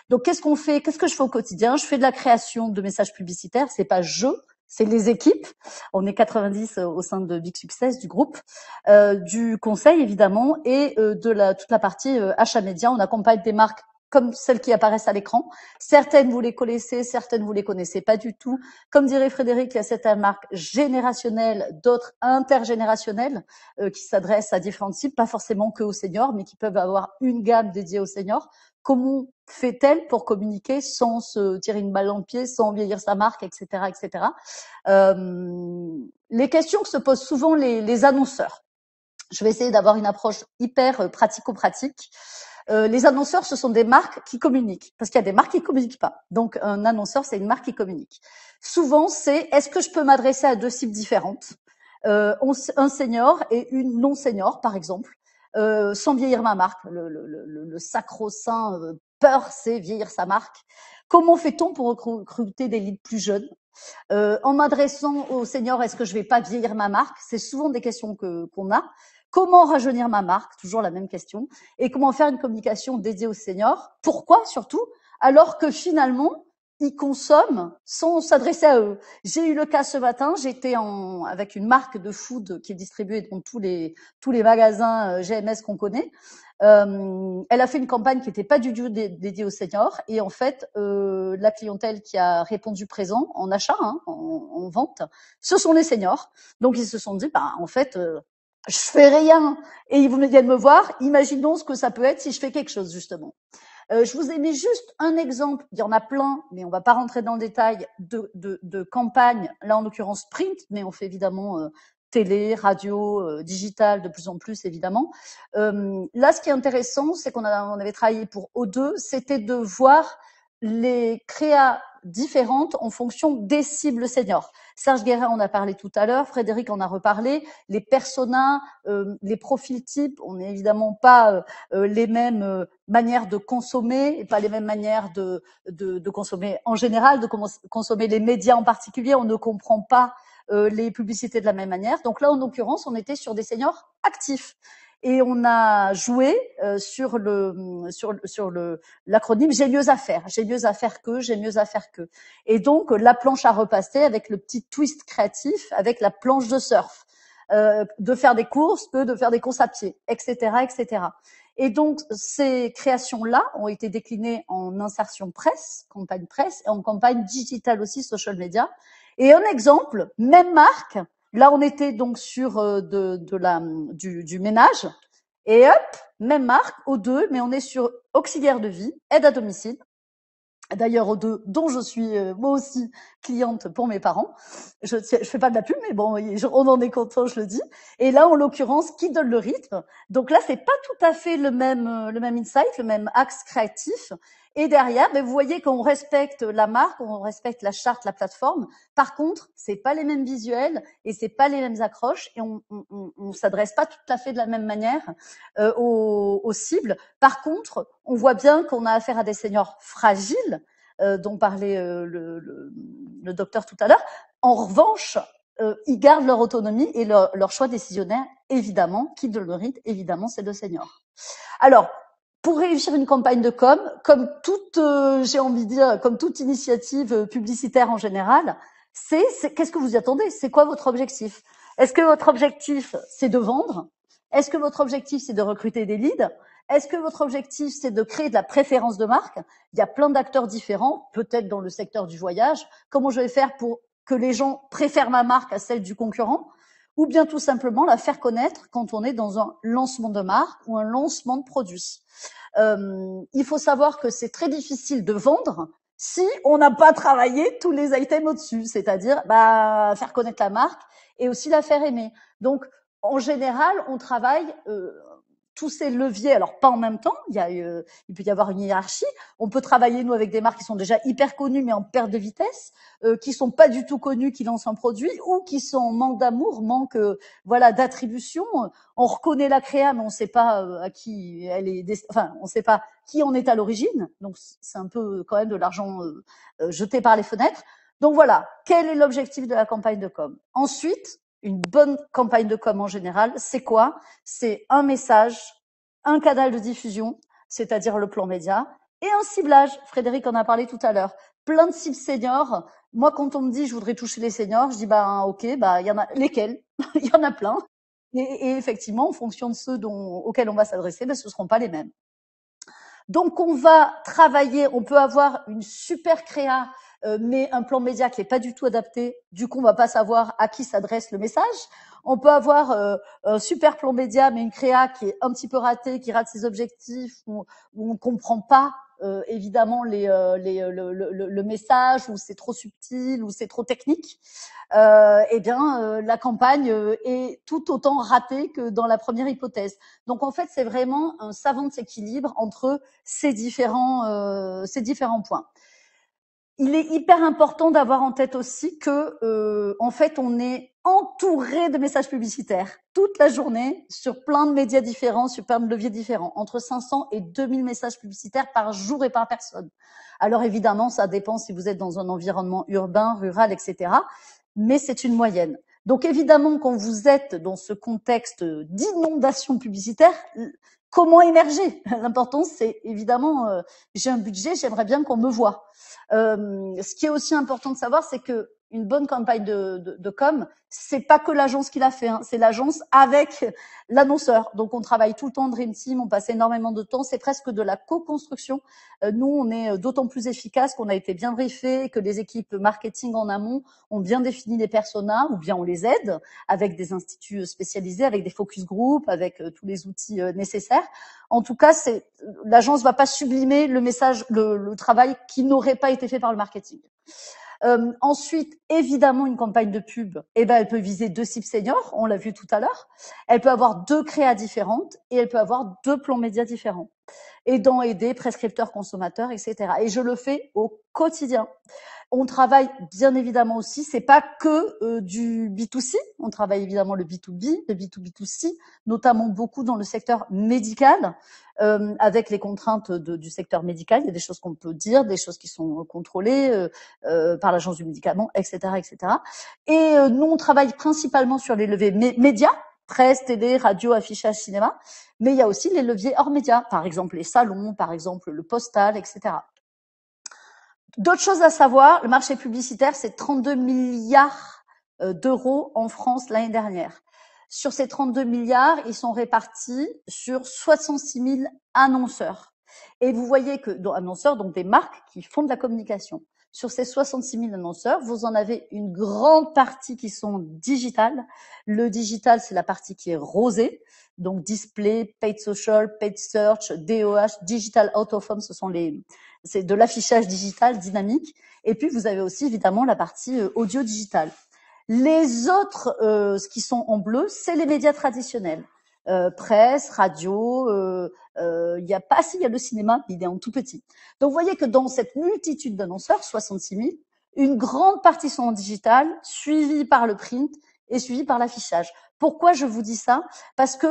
Donc, qu'est-ce qu'on fait? Qu'est-ce que je fais au quotidien? Je fais de la création de messages publicitaires. C'est pas c'est les équipes. On est 90 au sein de Big Success, du groupe, du conseil évidemment, et de toute la partie achat média. On accompagne des marques comme celles qui apparaissent à l'écran. Certaines, vous les connaissez, certaines, vous les connaissez pas du tout. Comme dirait Frédéric, il y a certaines marques générationnelles, d'autres intergénérationnelles, qui s'adressent à différentes cibles, pas forcément que aux seniors, mais qui peuvent avoir une gamme dédiée aux seniors. Comment fait-elle pour communiquer sans se tirer une balle dans le pied, sans vieillir sa marque, etc., etc. Les questions que se posent souvent les annonceurs. Je vais essayer d'avoir une approche hyper pratico-pratique. Les annonceurs, ce sont des marques qui communiquent, parce qu'il y a des marques qui communiquent pas. Donc, un annonceur, c'est une marque qui communique. Souvent, c'est est-ce que je peux m'adresser à 2 cibles différentes, un senior et une non senior, par exemple, sans vieillir ma marque. Le sacro-saint peur, c'est vieillir sa marque. Comment fait-on pour recruter des leads plus jeunes? En m'adressant aux seniors, est-ce que je vais pas vieillir ma marque? C'est souvent des questions qu'on a. Comment rajeunir ma marque? Toujours la même question. Et comment faire une communication dédiée aux seniors? Pourquoi surtout? Alors que finalement, ils consomment sans s'adresser à eux. J'ai eu le cas ce matin, j'étais avec une marque de food qui est distribuée dans tous les magasins GMS qu'on connaît. Elle a fait une campagne qui n'était pas du tout dédiée aux seniors, et en fait, la clientèle qui a répondu présent en achat, en vente, ce sont les seniors. Donc ils se sont dit, en fait, je fais rien et ils viennent me voir. Imaginons ce que ça peut être si je fais quelque chose, justement. Je vous ai mis juste un exemple, il y en a plein, mais on va pas rentrer dans le détail, de campagnes, là en l'occurrence print, mais on fait évidemment télé, radio, digital de plus en plus évidemment. Là, ce qui est intéressant, c'est qu'on avait travaillé pour O2, c'était de voir les créas différentes en fonction des cibles seniors. Serge Guérin en a parlé tout à l'heure, Frédéric en a reparlé, les personas, les profils types, on n'est évidemment pas les mêmes manières de consommer, et pas les mêmes manières de consommer en général, de consommer les médias en particulier, on ne comprend pas les publicités de la même manière. Donc là, en l'occurrence, on était sur des seniors actifs. Et on a joué sur l'acronyme j'ai mieux à faire que. Et donc la planche à repasser avec le petit twist créatif, avec la planche de surf, de faire des courses que de faire des courses à pied, etc., etc. Et donc ces créations-là ont été déclinées en insertion presse, campagne presse, et en campagne digitale aussi, social media. Et un exemple, même marque. Là, on était donc sur du ménage. Et hop, même marque, O2, mais on est sur auxiliaire de vie, aide à domicile. D'ailleurs, O2, dont je suis moi aussi cliente pour mes parents. Je fais pas de la pub, mais bon, on en est content, je le dis. Et là, en l'occurrence, qui donne le rythme. Donc là, c'est pas tout à fait le même insight, le même axe créatif. Et derrière, vous voyez qu'on respecte la marque, on respecte la charte, la plateforme. Par contre, c'est pas les mêmes visuels et c'est pas les mêmes accroches, et on s'adresse pas tout à fait de la même manière aux cibles. Par contre, on voit bien qu'on a affaire à des seniors fragiles, dont parlait le docteur tout à l'heure. En revanche, ils gardent leur autonomie et leur choix décisionnaire, évidemment. Qui donne le rythme, évidemment, c'est le senior. Alors, pour réussir une campagne de com, comme toute, j'ai envie de dire, comme toute initiative publicitaire en général, qu'est-ce que vous y attendez? C'est quoi votre objectif? Est-ce que votre objectif, c'est de vendre? Est-ce que votre objectif, c'est de recruter des leads? Est-ce que votre objectif, c'est de créer de la préférence de marque? Il y a plein d'acteurs différents, peut-être dans le secteur du voyage. Comment je vais faire pour que les gens préfèrent ma marque à celle du concurrent? Ou bien tout simplement la faire connaître quand on est dans un lancement de marque ou un lancement de produit. Il faut savoir que c'est très difficile de vendre si on n'a pas travaillé tous les items au-dessus, c'est-à-dire faire connaître la marque et aussi la faire aimer. Donc, en général, on travaille tous ces leviers, alors pas en même temps, il peut y avoir une hiérarchie. On peut travailler, nous, avec des marques qui sont déjà hyper connues, mais en perte de vitesse, qui sont pas du tout connues, qui lancent un produit, ou qui sont en manque d'amour, manque d'attribution. On reconnaît la créa, mais on sait pas à qui elle est, on sait pas qui en est à l'origine. Donc, c'est un peu quand même de l'argent jeté par les fenêtres. Donc voilà, quel est l'objectif de la campagne de com? Ensuite, une bonne campagne de com en général, c'est quoi? C'est un message, un canal de diffusion, c'est-à-dire le plan média, et un ciblage. Frédéric en a parlé tout à l'heure. Plein de cibles seniors Moi, quand on me dit je voudrais toucher les seniors, je dis ok, il y en a lesquels? Il y en a plein. Et effectivement, en fonction de ceux auxquels on va s'adresser, ce seront pas les mêmes. Donc on va travailler, on peut avoir une super créa, mais un plan média qui n'est pas du tout adapté. Du coup, on va pas savoir à qui s'adresse le message. On peut avoir un super plan média, mais une créa qui est un petit peu ratée, qui rate ses objectifs, où on comprend pas évidemment le message, où c'est trop subtil, où c'est trop technique. La campagne est tout autant ratée que dans la première hypothèse. Donc en fait, c'est vraiment un savant équilibre entre ces différents points. Il est hyper important d'avoir en tête aussi que en fait, on est entouré de messages publicitaires toute la journée sur plein de médias différents, sur plein de leviers différents, entre 500 et 2000 messages publicitaires par jour et par personne. Alors évidemment, ça dépend si vous êtes dans un environnement urbain, rural, etc. Mais c'est une moyenne. Donc évidemment, quand vous êtes dans ce contexte d'inondation publicitaire, comment émerger? L'important, c'est évidemment, j'ai un budget, j'aimerais bien qu'on me voie. Ce qui est aussi important de savoir, c'est que une bonne campagne de com, c'est pas que l'agence qui l'a fait, c'est l'agence avec l'annonceur. Donc on travaille tout le temps en Dream Team, on passe énormément de temps, c'est presque de la co-construction. Nous, on est d'autant plus efficace qu'on a été bien briefé, que les équipes marketing en amont ont bien défini les personas, ou bien on les aide avec des instituts spécialisés, avec des focus group, avec tous les outils nécessaires. En tout cas, l'agence va pas sublimer le message, le travail qui n'aurait pas été fait par le marketing. Ensuite, évidemment, une campagne de pub, elle peut viser 2 cibles seniors, on l'a vu tout à l'heure. Elle peut avoir 2 créas différentes et elle peut avoir 2 plans médias différents. Aidant, aider, prescripteurs, consommateurs, etc. Et je le fais au quotidien. On travaille bien évidemment aussi, c'est pas que du B2C, on travaille évidemment le B2B, le B2B2C, notamment beaucoup dans le secteur médical, avec les contraintes du secteur médical. Il y a des choses qu'on peut dire, des choses qui sont contrôlées par l'agence du médicament, etc., etc. Et nous, on travaille principalement sur les leviers médias, presse, télé, radio, affichage, cinéma, mais il y a aussi les leviers hors médias, par exemple les salons, par exemple le postal, etc. D'autres choses à savoir, le marché publicitaire, c'est 32 milliards d'euros en France l'année dernière. Sur ces 32 milliards, ils sont répartis sur 66 000 annonceurs. Et vous voyez que, annonceurs, donc des marques qui font de la communication. Sur ces 66 000 annonceurs, vous en avez une grande partie qui sont digitales. Le digital, c'est la partie qui est rosée. Donc, display, paid social, paid search, DOH, digital out of home, c'est de l'affichage digital dynamique. Et puis, vous avez aussi, évidemment, la partie audio digital. Les autres, ce qui sont en bleu, c'est les médias traditionnels. Presse, radio, il y a le cinéma, mais il est en tout petit. Donc, vous voyez que dans cette multitude d'annonceurs, 66 000, une grande partie sont en digital, suivie par le print et suivie par l'affichage. Pourquoi je vous dis ça? Parce que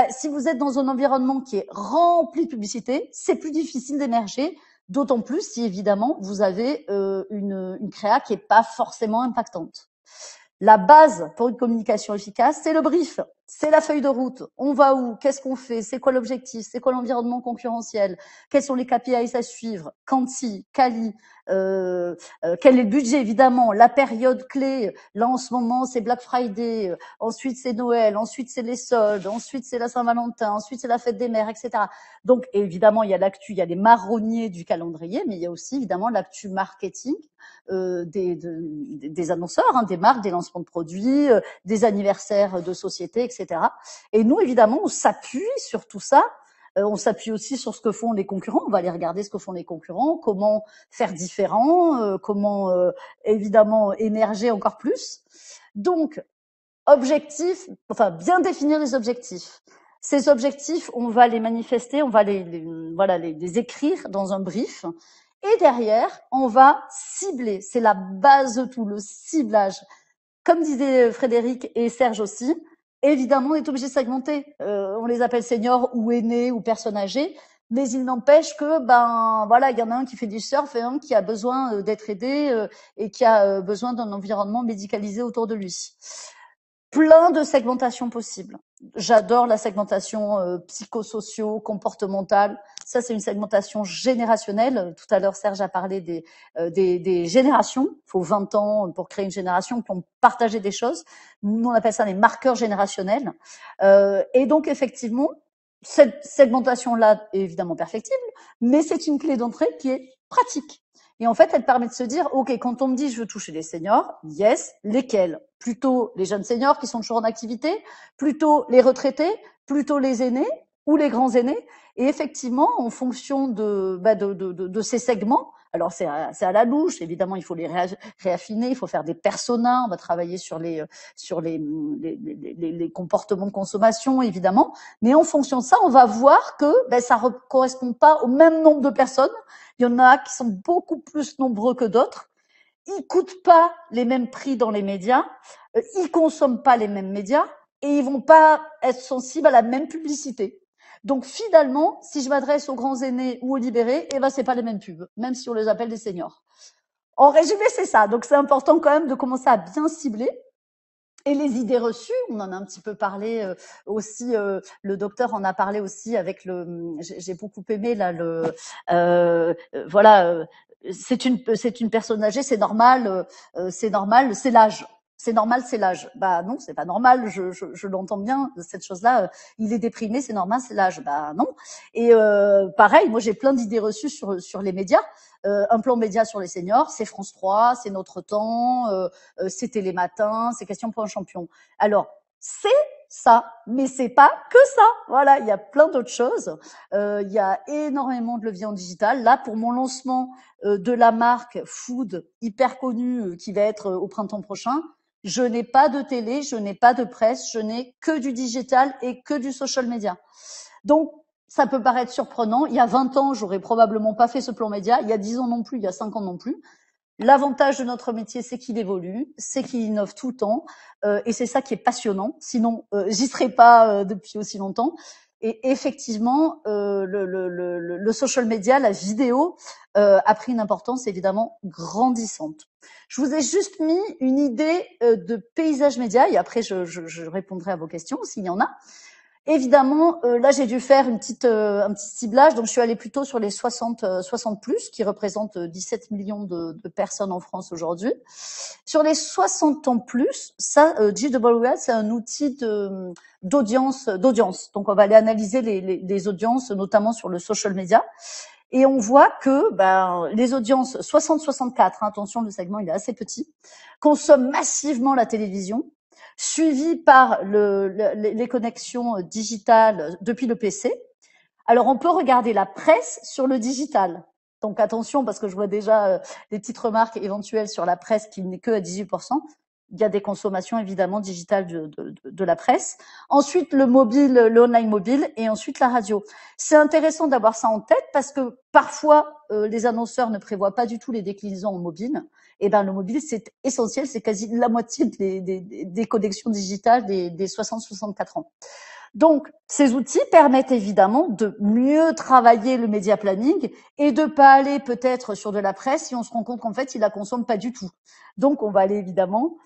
si vous êtes dans un environnement qui est rempli de publicité, c'est plus difficile d'émerger, d'autant plus si évidemment vous avez une créa qui est pas forcément impactante. La base pour une communication efficace, c'est le brief, c'est la feuille de route. On va où? Qu'est-ce qu'on fait? C'est quoi l'objectif? C'est quoi l'environnement concurrentiel? Quels sont les KPIs à suivre? Quanti, quali, quel est le budget? Évidemment, la période clé. Là, en ce moment, c'est Black Friday. Ensuite, c'est Noël. Ensuite, c'est les soldes. Ensuite, c'est la Saint-Valentin. Ensuite, c'est la fête des mères, etc. Donc, évidemment, il y a l'actu, il y a les marronniers du calendrier, mais il y a aussi, évidemment, l'actu marketing des annonceurs, des marques, des lancements de produits, des anniversaires de sociétés, etc. Et nous, évidemment, on s'appuie sur tout ça. On s'appuie aussi sur ce que font les concurrents. On va aller regarder ce que font les concurrents, comment faire différent, comment évidemment émerger encore plus. Donc, bien définir les objectifs. Ces objectifs, on va les manifester, on va les écrire dans un brief. Et derrière, on va cibler. C'est la base de tout, le ciblage. Comme disaient Frédéric et Serge aussi, évidemment, on est obligé de segmenter. On les appelle seniors ou aînés ou personnes âgées, mais il n'empêche que, il y en a un qui fait du surf et un qui a besoin d'être aidé et qui a besoin d'un environnement médicalisé autour de lui. plein de segmentations possibles. J'adore la segmentation psychosocio, comportementale. Ça, c'est une segmentation générationnelle. Tout à l'heure, Serge a parlé des générations. Il faut 20 ans pour créer une génération qui ont partagé des choses. Nous, on appelle ça des marqueurs générationnels. Et donc, effectivement, cette segmentation-là est évidemment perfectible, mais c'est une clé d'entrée qui est pratique. Et en fait, elle permet de se dire, OK, quand on me dit je veux toucher les seniors, yes, lesquels? Plutôt les jeunes seniors qui sont toujours en activité, plutôt les retraités, plutôt les aînés ou les grands aînés. Et effectivement, en fonction de ces segments, alors c'est à la louche, évidemment, il faut les réaffiner, il faut faire des personas, on va travailler sur les comportements de consommation, évidemment. Mais en fonction de ça, on va voir que ça ne correspond pas au même nombre de personnes. Il y en a qui sont beaucoup plus nombreux que d'autres. Ils coûtent pas les mêmes prix dans les médias, ils consomment pas les mêmes médias et ils vont pas être sensibles à la même publicité. Donc finalement, si je m'adresse aux grands aînés ou aux libérés, c'est pas les mêmes pubs, même si on les appelle des seniors. En résumé, c'est ça. Donc c'est important quand même de commencer à bien cibler. Et les idées reçues, on en a un petit peu parlé aussi. Le docteur en a parlé aussi avec j'ai beaucoup aimé là c'est une personne âgée, c'est normal, c'est l'âge. C'est normal, c'est l'âge. Bah non, c'est pas normal. Je l'entends bien cette chose-là. Il est déprimé, c'est normal, c'est l'âge. Bah non. Et pareil, moi j'ai plein d'idées reçues sur les médias. Un plan média sur les seniors, c'est France 3, c'est Notre Temps, c'est Télématin, c'est Question pour un champion. Alors c'est ça, mais c'est pas que ça. Voilà, il y a plein d'autres choses. Il y a énormément de leviers en digital. Là, pour mon lancement de la marque Food hyper connue qui va être au printemps prochain, je n'ai pas de télé, je n'ai pas de presse, je n'ai que du digital et que du social media. Donc, ça peut paraître surprenant. Il y a 20 ans, j'aurais probablement pas fait ce plan média. Il y a 10 ans non plus, il y a 5 ans non plus. L'avantage de notre métier, c'est qu'il évolue, c'est qu'il innove tout le temps, et c'est ça qui est passionnant. Sinon, j'y serais pas depuis aussi longtemps. Et effectivement, le social media, la vidéo, a pris une importance évidemment grandissante. Je vous ai juste mis une idée de paysage média, et après je répondrai à vos questions s'il y en a. Évidemment, là j'ai dû faire un petit ciblage, donc je suis allée plutôt sur les 60 plus, qui représentent 17 millions de personnes en France aujourd'hui. Sur les 60 ans plus, ça, GWL, c'est un outil d'audience. Donc on va aller analyser les audiences, notamment sur le social media. Et on voit que les audiences 60-64, attention, le segment il est assez petit, consomment massivement la télévision, suivi par les connexions digitales depuis le PC. Alors, on peut regarder la presse sur le digital. Donc, attention, parce que je vois déjà des petites remarques éventuelles sur la presse qui n'est que à 18%. Il y a des consommations, évidemment, digitales de la presse. Ensuite, le mobile, le online mobile, et ensuite la radio. C'est intéressant d'avoir ça en tête parce que parfois, les annonceurs ne prévoient pas du tout les déclinaisons en mobile. Et le mobile, c'est essentiel, c'est quasi la moitié des connexions digitales des 60-64 ans. Donc, ces outils permettent évidemment de mieux travailler le média planning et de pas aller peut-être sur de la presse si on se rend compte qu'en fait, il la consomme pas du tout. Donc, on va aller évidemment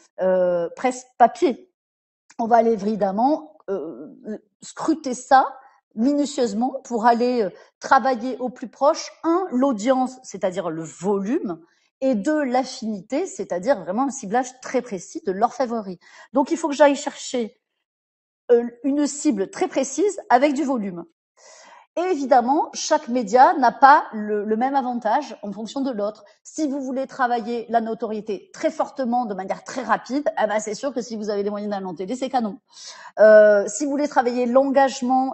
presse papier. On va aller évidemment scruter ça minutieusement pour aller travailler au plus proche, l'audience, c'est-à-dire le volume, et l'affinité, c'est-à-dire vraiment un ciblage très précis de leurs favoris. Donc, il faut que j'aille chercher une cible très précise avec du volume. Et évidemment, chaque média n'a pas le même avantage en fonction de l'autre. Si vous voulez travailler la notoriété très fortement, de manière très rapide, c'est sûr que si vous avez les moyens d'aller en télé, c'est canon. Si vous voulez travailler l'engagement,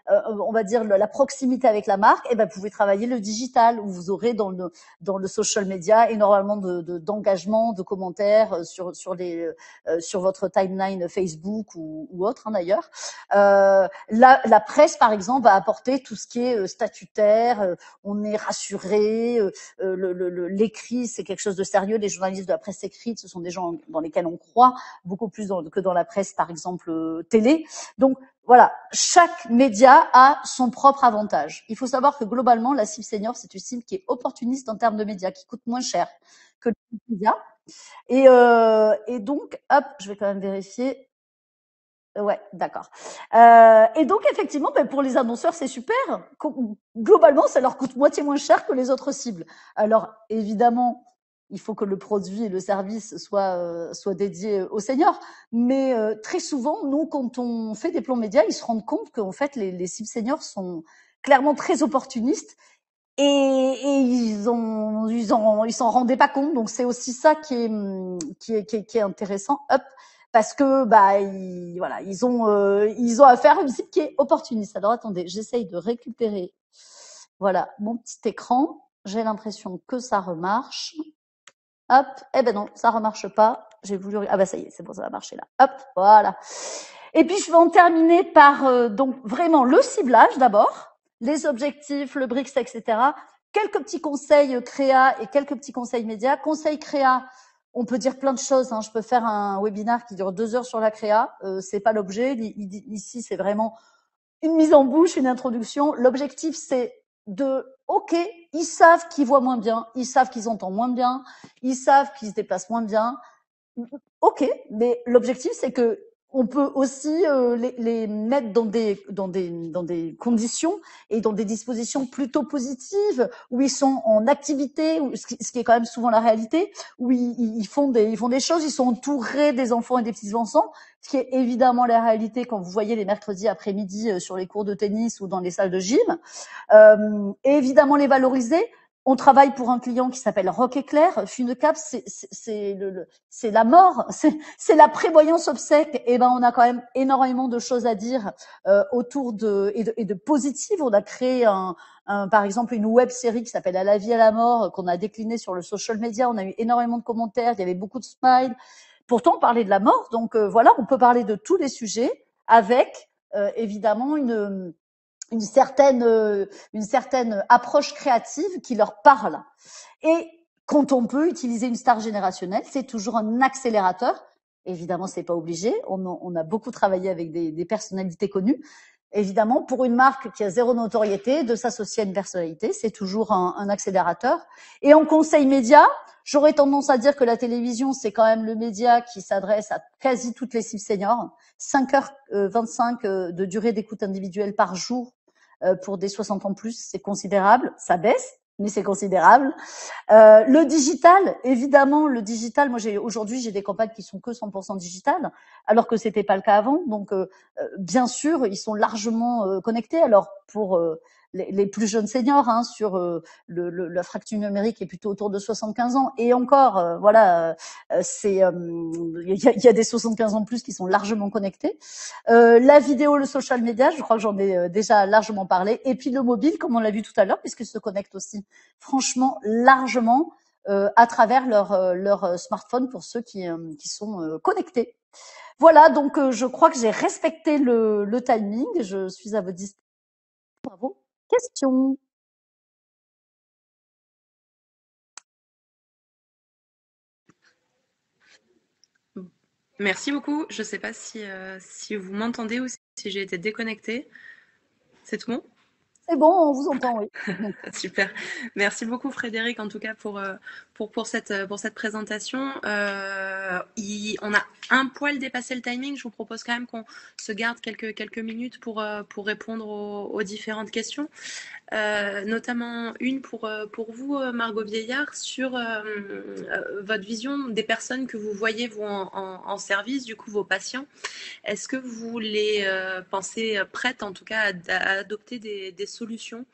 on va dire la proximité avec la marque, vous pouvez travailler le digital, où vous aurez dans le social media énormément d'engagement, de commentaires sur votre timeline Facebook ou autre d'ailleurs. La presse, par exemple, va apporter tout ce qui est statutaire, on est rassuré, l'écrit, c'est quelque chose de sérieux. Les journalistes de la presse écrite, ce sont des gens dans lesquels on croit beaucoup plus que dans la presse, par exemple, télé. Donc, voilà, chaque média a son propre avantage. Il faut savoir que globalement, la cible senior, c'est une cible qui est opportuniste en termes de médias, qui coûte moins cher que les médias. Et donc, hop, je vais quand même vérifier. Ouais, d'accord. Et donc effectivement, ben, pour les annonceurs, c'est super. Globalement, ça leur coûte moitié moins cher que les autres cibles. Alors évidemment, il faut que le produit et le service soient dédiés aux seniors. Mais très souvent, nous, quand on fait des plans médias, ils se rendent compte qu'en fait, les cibles seniors sont clairement très opportunistes et ils s'en rendaient pas compte. Donc c'est aussi ça qui est intéressant. Hop. Parce que voilà, ils ont affaire à une cible qui est opportuniste. Alors attendez, j'essaye de récupérer voilà mon petit écran. J'ai l'impression que ça remarche. Hop, eh ben non, ça remarche pas. J'ai voulu ça y est, c'est bon, ça va marcher là. Hop, voilà. Et puis je vais en terminer par donc vraiment le ciblage d'abord, les objectifs, le BRICS, etc. Quelques petits conseils créa et quelques petits conseils médias. Conseils créa, on peut dire plein de choses. Je peux faire un webinaire qui dure 2 heures sur la créa. C'est pas l'objet. Ici, c'est vraiment une mise en bouche, une introduction. L'objectif, c'est ok, ils savent qu'ils voient moins bien, ils savent qu'ils entendent moins bien, ils savent qu'ils se déplacent moins bien. Ok, mais l'objectif, c'est que on peut aussi les mettre dans des conditions et dans des dispositions plutôt positives où ils sont en activité, ce qui est quand même souvent la réalité, où ils font des choses, ils sont entourés des enfants et des petits enfants, ce qui est évidemment la réalité quand vous voyez les mercredis après-midi sur les cours de tennis ou dans les salles de gym. Et évidemment les valoriser. On travaille pour un client qui s'appelle Rock Éclair. Funecap, c'est la mort, c'est la prévoyance obsèque. Et on a quand même énormément de choses à dire autour et de positives. On a créé par exemple une web série qui s'appelle À la vie à la mort, qu'on a déclinée sur le social media. On a eu énormément de commentaires, il y avait beaucoup de smiles. Pourtant, on parlait de la mort. Donc voilà, on peut parler de tous les sujets avec évidemment une certaine approche créative qui leur parle. Et quand on peut utiliser une star générationnelle, c'est toujours un accélérateur. Évidemment, c'est pas obligé. On a beaucoup travaillé avec des personnalités connues. Évidemment, pour une marque qui a zéro notoriété, de s'associer à une personnalité, c'est toujours un accélérateur. Et en conseil média, j'aurais tendance à dire que la télévision, c'est quand même le média qui s'adresse à quasi toutes les cibles seniors. 5h25 de durée d'écoute individuelle par jour pour des 60 ans plus, c'est considérable. Ça baisse, mais c'est considérable. Le digital, évidemment, le digital. Moi, aujourd'hui, j'ai des campagnes qui sont que 100% digitales, alors que c'était pas le cas avant. Donc, bien sûr, ils sont largement connectés. Alors, pour les plus jeunes seniors, sur la fracture numérique est plutôt autour de 75 ans. Et encore, voilà, il y a des 75 ans plus qui sont largement connectés. La vidéo, le social media, je crois que j'en ai déjà largement parlé. Et puis le mobile, comme on l'a vu tout à l'heure, puisqu'ils se connectent aussi, franchement, largement à travers leur smartphone pour ceux qui sont connectés. Voilà, donc je crois que j'ai respecté le timing. Je suis à votre disposition. Bravo. Question. Merci beaucoup. Je ne sais pas si vous m'entendez ou si j'ai été déconnectée. C'est tout bon? C'est bon, on vous entend, oui. Super. Merci beaucoup Frédéric en tout cas pour cette présentation. On a un poil dépassé le timing. Je vous propose quand même qu'on se garde quelques minutes pour répondre aux différentes questions. Notamment une pour vous, Margot Vieillard, sur votre vision des personnes que vous voyez vous en service, du coup vos patients. Est-ce que vous les pensez prêtes en tout cas à adopter des solutions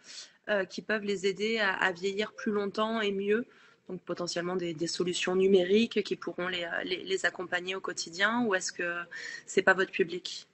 qui peuvent les aider à vieillir plus longtemps et mieux, donc potentiellement des solutions numériques qui pourront les accompagner au quotidien, ou est-ce que c'est pas votre public?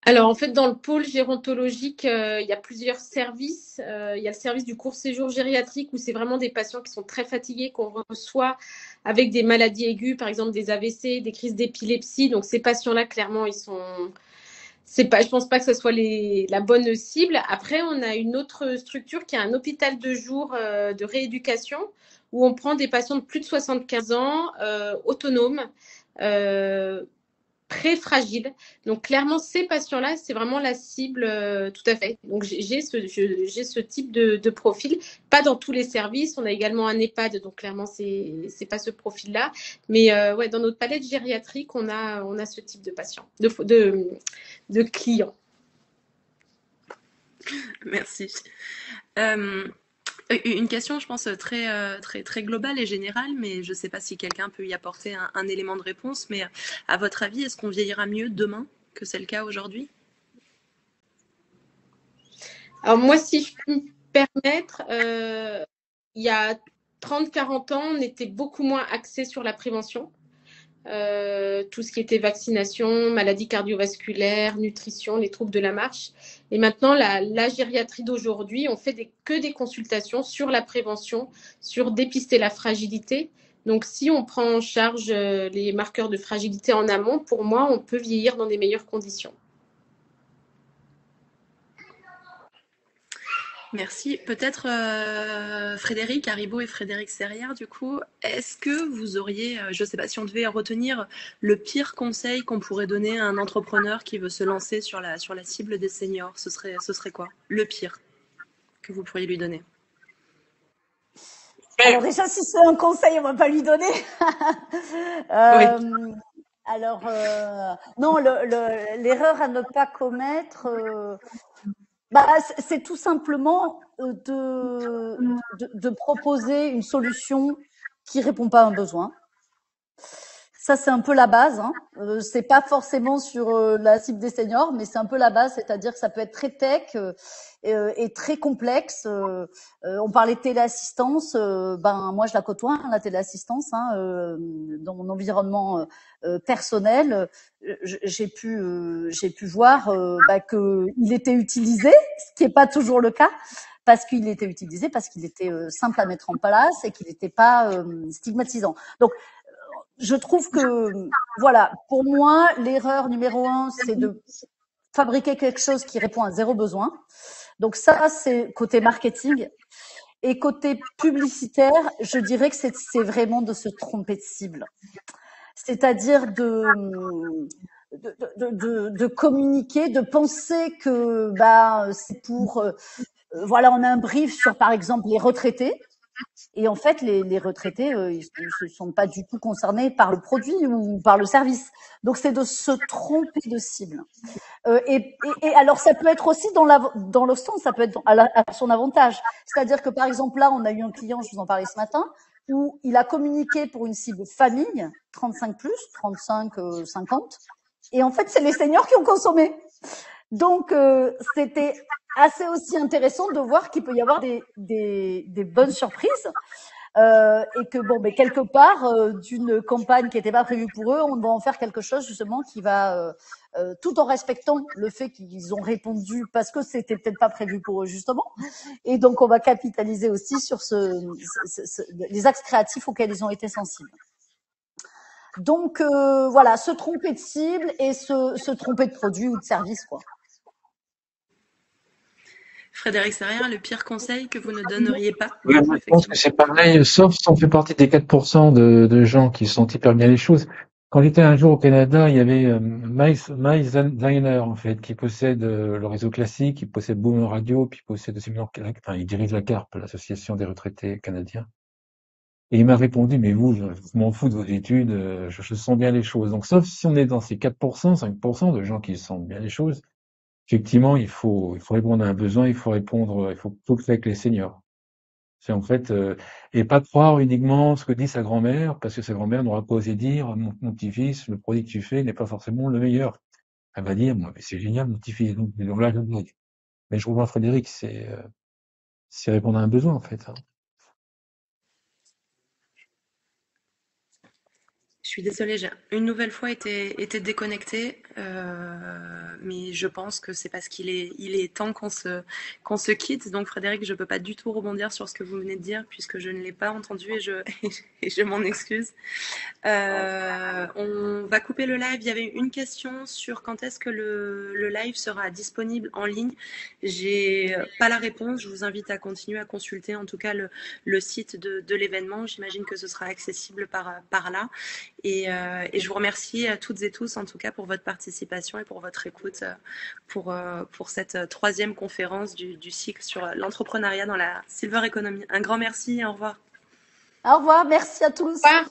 Alors, en fait, dans le pôle gérontologique, il y a plusieurs services. Il y a le service du court séjour gériatrique où c'est vraiment des patients qui sont très fatigués, qu'on reçoit avec des maladies aiguës, par exemple des AVC, des crises d'épilepsie. Donc, ces patients-là, clairement, je pense pas que ce soit la bonne cible. Après, on a une autre structure qui est un hôpital de jour de rééducation où on prend des patients de plus de 75 ans, autonomes, très fragiles. Donc clairement, ces patients-là, c'est vraiment la cible, tout à fait. Donc j'ai ce type de profil, pas dans tous les services. On a également un EHPAD, donc clairement c'est pas ce profil-là. Mais ouais, dans notre palette gériatrique, on a ce type de patients, de clients. Merci. Une question, je pense, très globale et générale, mais je ne sais pas si quelqu'un peut y apporter un élément de réponse. Mais à votre avis, est-ce qu'on vieillira mieux demain que c'est le cas aujourd'hui? Alors moi, si je peux me permettre, il y a 30-40 ans, on était beaucoup moins axé sur la prévention. Tout ce qui était vaccination, maladies cardiovasculaires, nutrition, les troubles de la marche. Et maintenant, la gériatrie d'aujourd'hui, on fait que des consultations sur la prévention, sur dépister la fragilité. Donc, si on prend en charge les marqueurs de fragilité en amont, pour moi, on peut vieillir dans des meilleures conditions. Merci. Peut-être Frédéric Haribo et Frédéric Serrière, du coup, est-ce que vous auriez, je ne sais pas si on devait retenir le pire conseil qu'on pourrait donner à un entrepreneur qui veut se lancer sur la cible des seniors, ce serait quoi? Le pire que vous pourriez lui donner? Alors déjà, si c'est un conseil, on va pas lui donner. Oui. Alors, non, l'erreur à ne pas commettre, c'est tout simplement de proposer une solution qui répond pas à un besoin. Ça, c'est un peu la base. Hein. C'est pas forcément sur la cible des seniors, mais c'est un peu la base, c'est-à-dire que ça peut être très tech et très complexe. On parlait de téléassistance. Moi, je la côtoie, hein, la téléassistance, hein, dans mon environnement personnel. J'ai pu voir que il était utilisé, ce qui est pas toujours le cas. Parce qu'il était utilisé, parce qu'il était simple à mettre en place et qu'il n'était pas stigmatisant. Donc, je trouve que, voilà, pour moi, l'erreur numéro 1, c'est de fabriquer quelque chose qui répond à zéro besoin. Donc ça, c'est côté marketing. Et côté publicitaire, je dirais que c'est vraiment de se tromper de cible. C'est-à-dire de communiquer, de penser que c'est pour voilà, on a un brief sur par exemple les retraités. Et en fait, les retraités, ils ne sont pas du tout concernés par le produit ou par le service. Donc, c'est de se tromper de cible. Et alors, ça peut être aussi dans le sens, ça peut être à son avantage. C'est-à-dire que, par exemple, là, on a eu un client, je vous en parlais ce matin, où il a communiqué pour une cible famille, 35 plus, 35, 50. Et en fait, c'est les seniors qui ont consommé. Donc, c'était assez aussi intéressant de voir qu'il peut y avoir des bonnes surprises et que quelque part d'une campagne qui n'était pas prévue pour eux, on va en faire quelque chose justement qui va tout en respectant le fait qu'ils ont répondu parce que c'était peut-être pas prévu pour eux justement. Et donc on va capitaliser aussi sur les axes créatifs auxquels ils ont été sensibles. Donc voilà, se tromper de cible et se tromper de produit ou de service, quoi. Frédéric Serrière, le pire conseil que vous ne donneriez pas? Oui, je pense que c'est pareil, sauf si on fait partie des 4% de gens qui sentent hyper bien les choses. Quand j'étais un jour au Canada, il y avait Miles Diner, en fait, qui possède le réseau classique, il possède Boomer Radio, puis il possède aussi, enfin, il dirige la CARP, l'association des retraités canadiens. Et il m'a répondu, mais vous, je m'en fous de vos études, je sens bien les choses. Donc, sauf si on est dans ces 4%, 5% de gens qui sentent bien les choses, effectivement, il faut répondre à un besoin, il faut que c'est avec les seniors. C'est en fait, et pas croire uniquement ce que dit sa grand-mère, parce que sa grand-mère n'aura pas osé dire, mon petit-fils, le produit que tu fais n'est pas forcément le meilleur. Elle va dire, moi, mais c'est génial, mon petit-fils. Donc là, je blague. Mais je rejoins Frédéric, c'est répondre à un besoin, en fait. Hein. Je suis désolée, j'ai une nouvelle fois été déconnectée. mais je pense que c'est parce qu'il est temps qu'on se quitte. Donc Frédéric, je peux pas du tout rebondir sur ce que vous venez de dire puisque je ne l'ai pas entendu et je m'en excuse. On va couper le live. Il y avait une question sur quand est-ce que le live sera disponible en ligne. J'ai pas la réponse. Je vous invite à continuer à consulter en tout cas le site de l'événement. J'imagine que ce sera accessible par là. Et je vous remercie à toutes et tous en tout cas pour votre participation et pour votre écoute pour cette troisième conférence du cycle sur l'entrepreneuriat dans la Silver Economy. Un grand merci et au revoir. Au revoir, merci à tous. Au revoir.